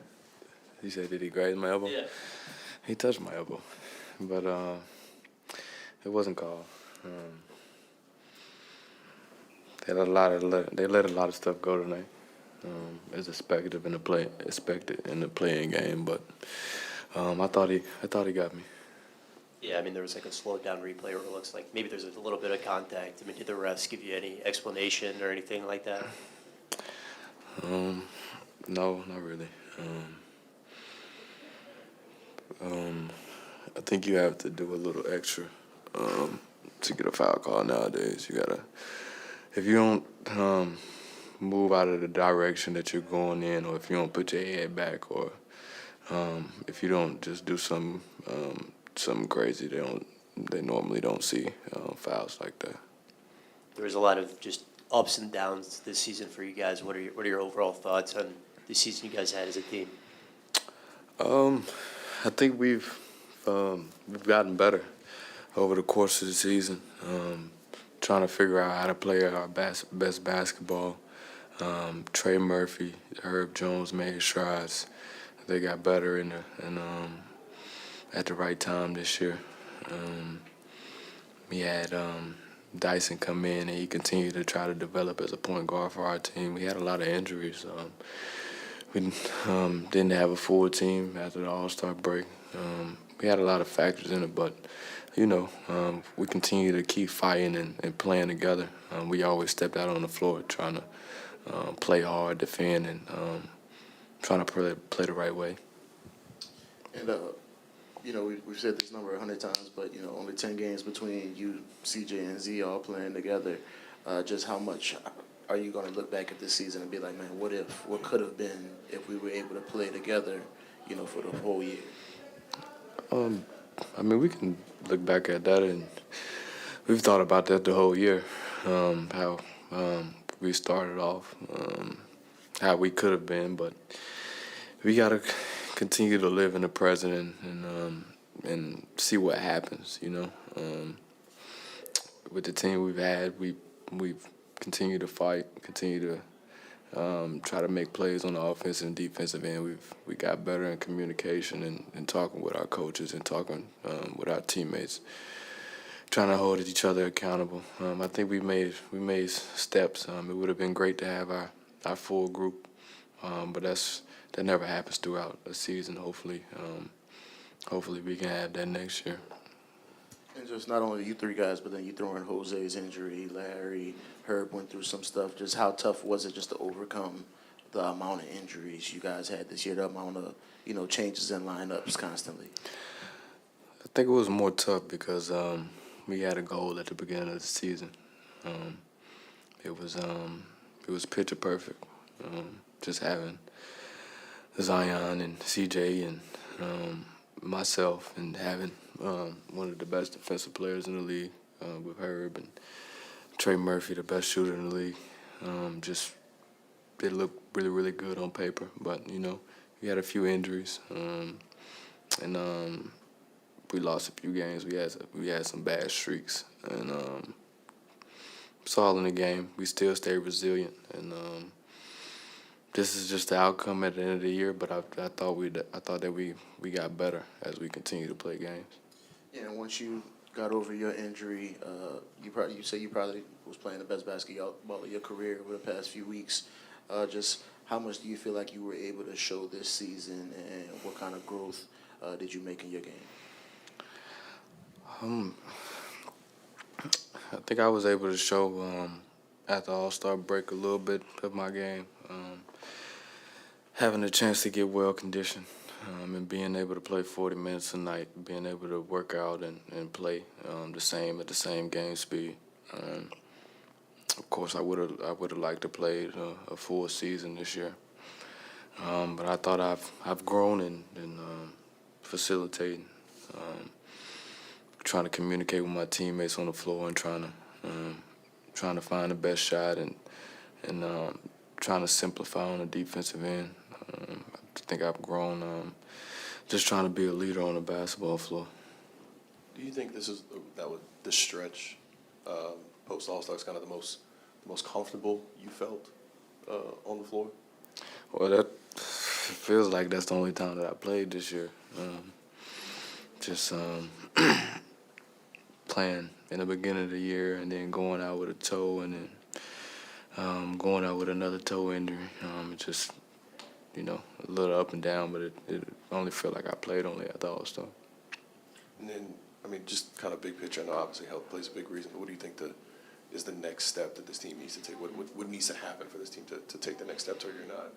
He said, did he graze my elbow? Yeah. He touched my elbow, but it wasn't called. They let a lot of stuff go tonight. As expected in the playing game, but I thought he got me. Yeah, I mean, there was like a slowed down replay where it looks like maybe there's a little bit of contact. I mean, did the refs give you any explanation or anything like that? No, not really. I think you have to do a little extra to get a foul call nowadays. You gotta, if you don't move out of the direction that you're going in, or if you don't put your head back, or if you don't just do something crazy, they normally don't see fouls like that. There was a lot of just ups and downs this season for you guys. What are your overall thoughts on the season you guys had as a team? I think we've gotten better over the course of the season. Trying to figure out how to play our best basketball. Trey Murphy, Herb Jones made strides. They got better at the right time this year. We had Dyson come in, and he continued to try to develop as a point guard for our team. We had a lot of injuries. We didn't have a full team after the All-Star break. We had a lot of factors in it, but, we continue to keep fighting and playing together. We always stepped out on the floor trying to play hard, defend, and trying to play the right way. And, we've said this number 100 times, but, only 10 games between you, CJ, and Z all playing together. Just how much are you going to look back at this season and be like, man, what could have been if we were able to play together, for the whole year? We can look back at that, and we've thought about that the whole year, how we started off, how we could have been, but we got to continue to live in the present and see what happens, With the team we've had, we've continued to fight, continue to try to make plays on the offensive and defensive end. We got better in communication and talking with our coaches and talking with our teammates, trying to hold each other accountable. I think we made steps. It would have been great to have our full group, but that never happens throughout a season. Hopefully we can have that next year. And just not only you three guys, but then you throw in Jose's injury, Larry, Herb went through some stuff. Just how tough was it just to overcome the amount of injuries you guys had this year, the amount of, changes in lineups constantly? I think it was more tough because we had a goal at the beginning of the season. It was picture perfect. Just having Zion and CJ and myself, and having one of the best defensive players in the league with Herb, and Trey Murphy, the best shooter in the league. It looked really, really good on paper, but we had a few injuries, and we lost a few games. We had some bad streaks, and it's all in the game. We still stay resilient, and this is just the outcome at the end of the year. But I thought that we got better as we continue to play games. Yeah, and once you got over your injury, you say you probably was playing the best basketball of your career over the past few weeks. Just how much do you feel like you were able to show this season, and what kind of growth did you make in your game? I think I was able to show at the All-Star break a little bit of my game. Having a chance to get well conditioned and being able to play 40 minutes a night, being able to work out and play at the same game speed. Of course, I would have liked to play a full season this year, but I thought I've grown in facilitating, trying to communicate with my teammates on the floor, and trying to find the best shot and trying to simplify on the defensive end. I think I've grown just trying to be a leader on the basketball floor. Do you think this is this stretch post All-Star is kind of the most comfortable you felt on the floor? Well, that feels like that's the only time that I played this year. Just playing in the beginning of the year and then going out with a toe and then going out with another toe injury. It just, a little up and down, but it only felt like I played only at the All-Star. And then, just kind of big picture, I know obviously health plays a big reason, but what do you think is the next step that this team needs to take? What needs to happen for this team to take the next step so you're not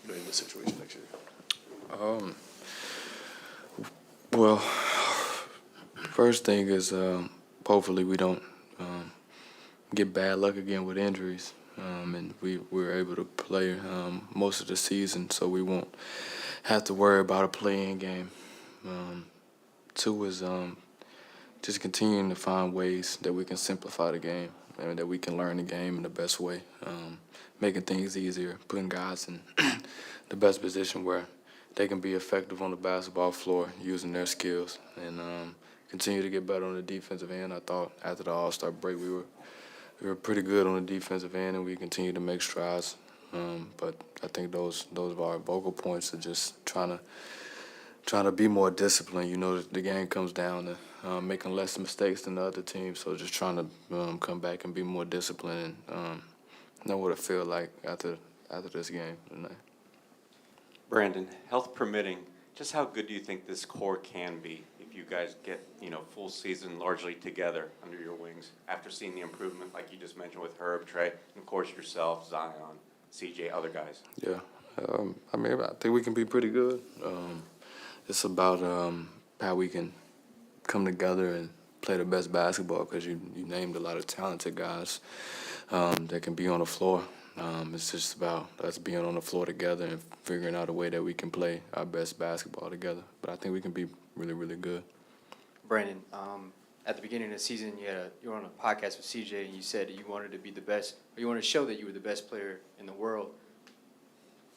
in this situation next year? Well, first thing is hopefully we don't get bad luck again with injuries. And we were able to play most of the season, so we won't have to worry about a play-in game. Two is just continuing to find ways that we can simplify the game and that we can learn the game in the best way, making things easier, putting guys in the best position where they can be effective on the basketball floor using their skills, and continue to get better on the defensive end. I thought after the All-Star break we were pretty good on the defensive end, and we continue to make strides. But I think those are our vocal points, are just trying to be more disciplined. The game comes down to making less mistakes than the other team, so just trying to come back and be more disciplined and know what it feels like after this game tonight. Brandon, health permitting, just how good do you think this core can be if you guys get, full season largely together under your wings after seeing the improvement, like you just mentioned with Herb, Trey, and of course yourself, Zion, CJ, other guys? Yeah, I think we can be pretty good. It's about how we can come together and play the best basketball, because you named a lot of talented guys that can be on the floor. It's just about us being on the floor together and figuring out a way that we can play our best basketball together. But I think we can be really, really good. Brandon, at the beginning of the season, you were on a podcast with CJ, and you said that you wanted to be the best, or you wanted to show that you were the best player in the world.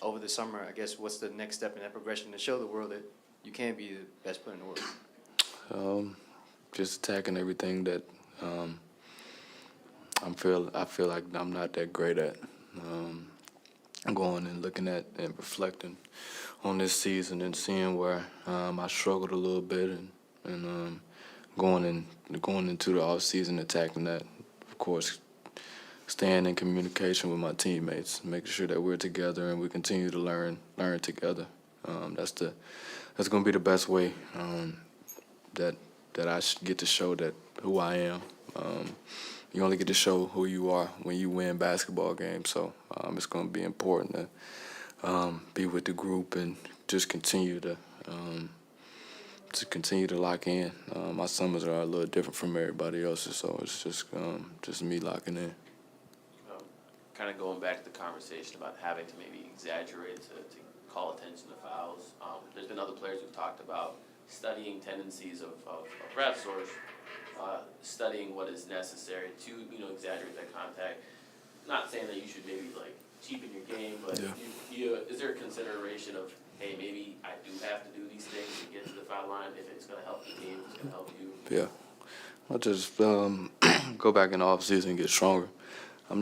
Over the summer, I guess, what's the next step in that progression to show the world that you can be the best player in the world? Just attacking everything that I feel like I'm not that great at. Going and looking at and reflecting on this season and seeing where I struggled a little bit, and going into the off season attacking that. Of course, staying in communication with my teammates, making sure that we're together and we continue to learn together. That's going to be the best way that I get to show that who I am. You only get to show who you are when you win basketball games, so it's going to be important to be with the group and just continue to lock in. My summers are a little different from everybody else's, so it's just me locking in. Kind of going back to the conversation about having to maybe exaggerate to call attention to fouls. There's been other players who've talked about studying tendencies of refs, or studying what is necessary to exaggerate that contact. Not saying that you should maybe cheapen your game, but is there a consideration of, hey, maybe I do have to do these things to get to the foul line if it's going to help the team, if it's going to help you? Yeah, I'll just go back in the off season and get stronger. I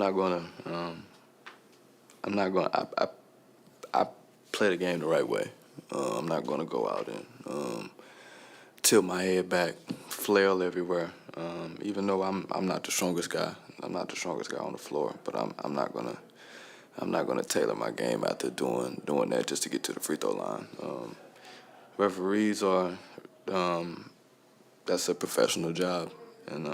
play the game the right way. I'm not gonna go out and tilt my head back, flail everywhere. Even though I'm not the strongest guy. I'm not the strongest guy on the floor, but I'm not gonna tailor my game after doing that just to get to the free throw line. Referees are that's a professional job, and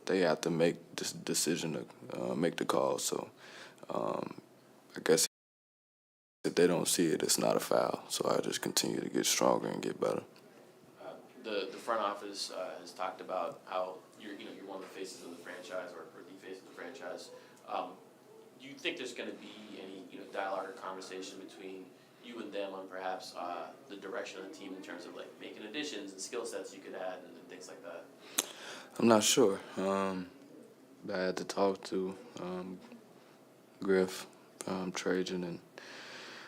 they have to make this decision to make the call. So I guess if they don't see it, it's not a foul. So I just continue to get stronger and get better. The front office has talked about how you're one of the faces of the franchise, or the face of the franchise. Do you think there's going to be any dialogue or conversation between you and them on perhaps the direction of the team in terms of making additions and skill sets you could add and things like that? I'm not sure. I had to talk to Griff, Trajan, and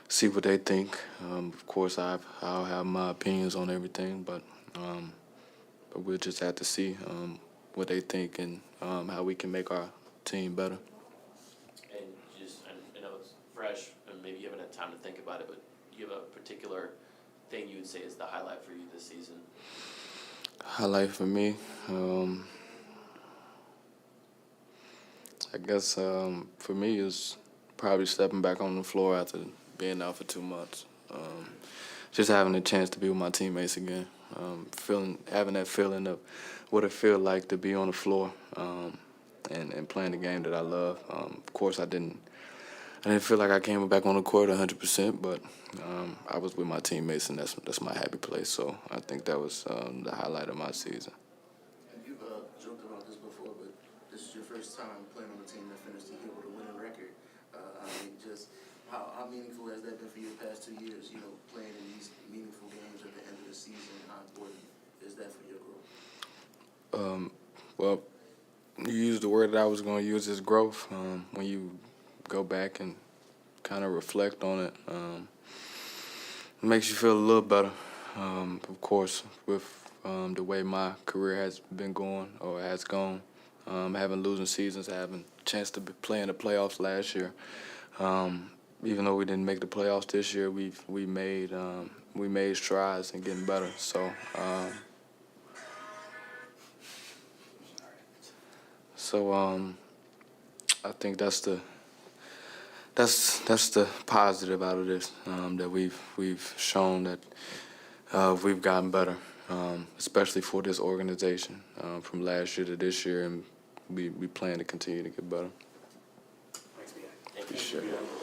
see what they think. Of course, I'll have my opinions on everything, but we'll just have to see what they think and how we can make our team better. And just, I know it's fresh, and maybe you haven't had time to think about it, but do you have a particular thing you would say is the highlight for you this season? Highlight for me, I guess for me is probably stepping back on the floor after being out for 2 months. Just having a chance to be with my teammates again, having that feeling of what it feels like to be on the floor and playing the game that I love. Of course, I didn't feel like I came back on the court 100%, but I was with my teammates, and that's my happy place. So I think that was the highlight of my season. You've joked about this before, but this is your first time playing on a team that finished the year with a winning record. I mean, just how meaningful has that been for you the past 2 years? You know, playing in these meaningful games at the end of the season. How important is that for your growth? Well, you used the word that I was going to use, is growth. When you go back and kind of reflect on it, it makes you feel a little better. Of course, with the way my career has been going or has gone, having losing seasons, having a chance to play in the playoffs last year. Even though we didn't make the playoffs this year, we made strides in getting better. So. I think that's the positive out of this, that we've shown that we've gotten better, especially for this organization, from last year to this year, and we plan to continue to get better. Thanks, BA. Thank you. Appreciate it.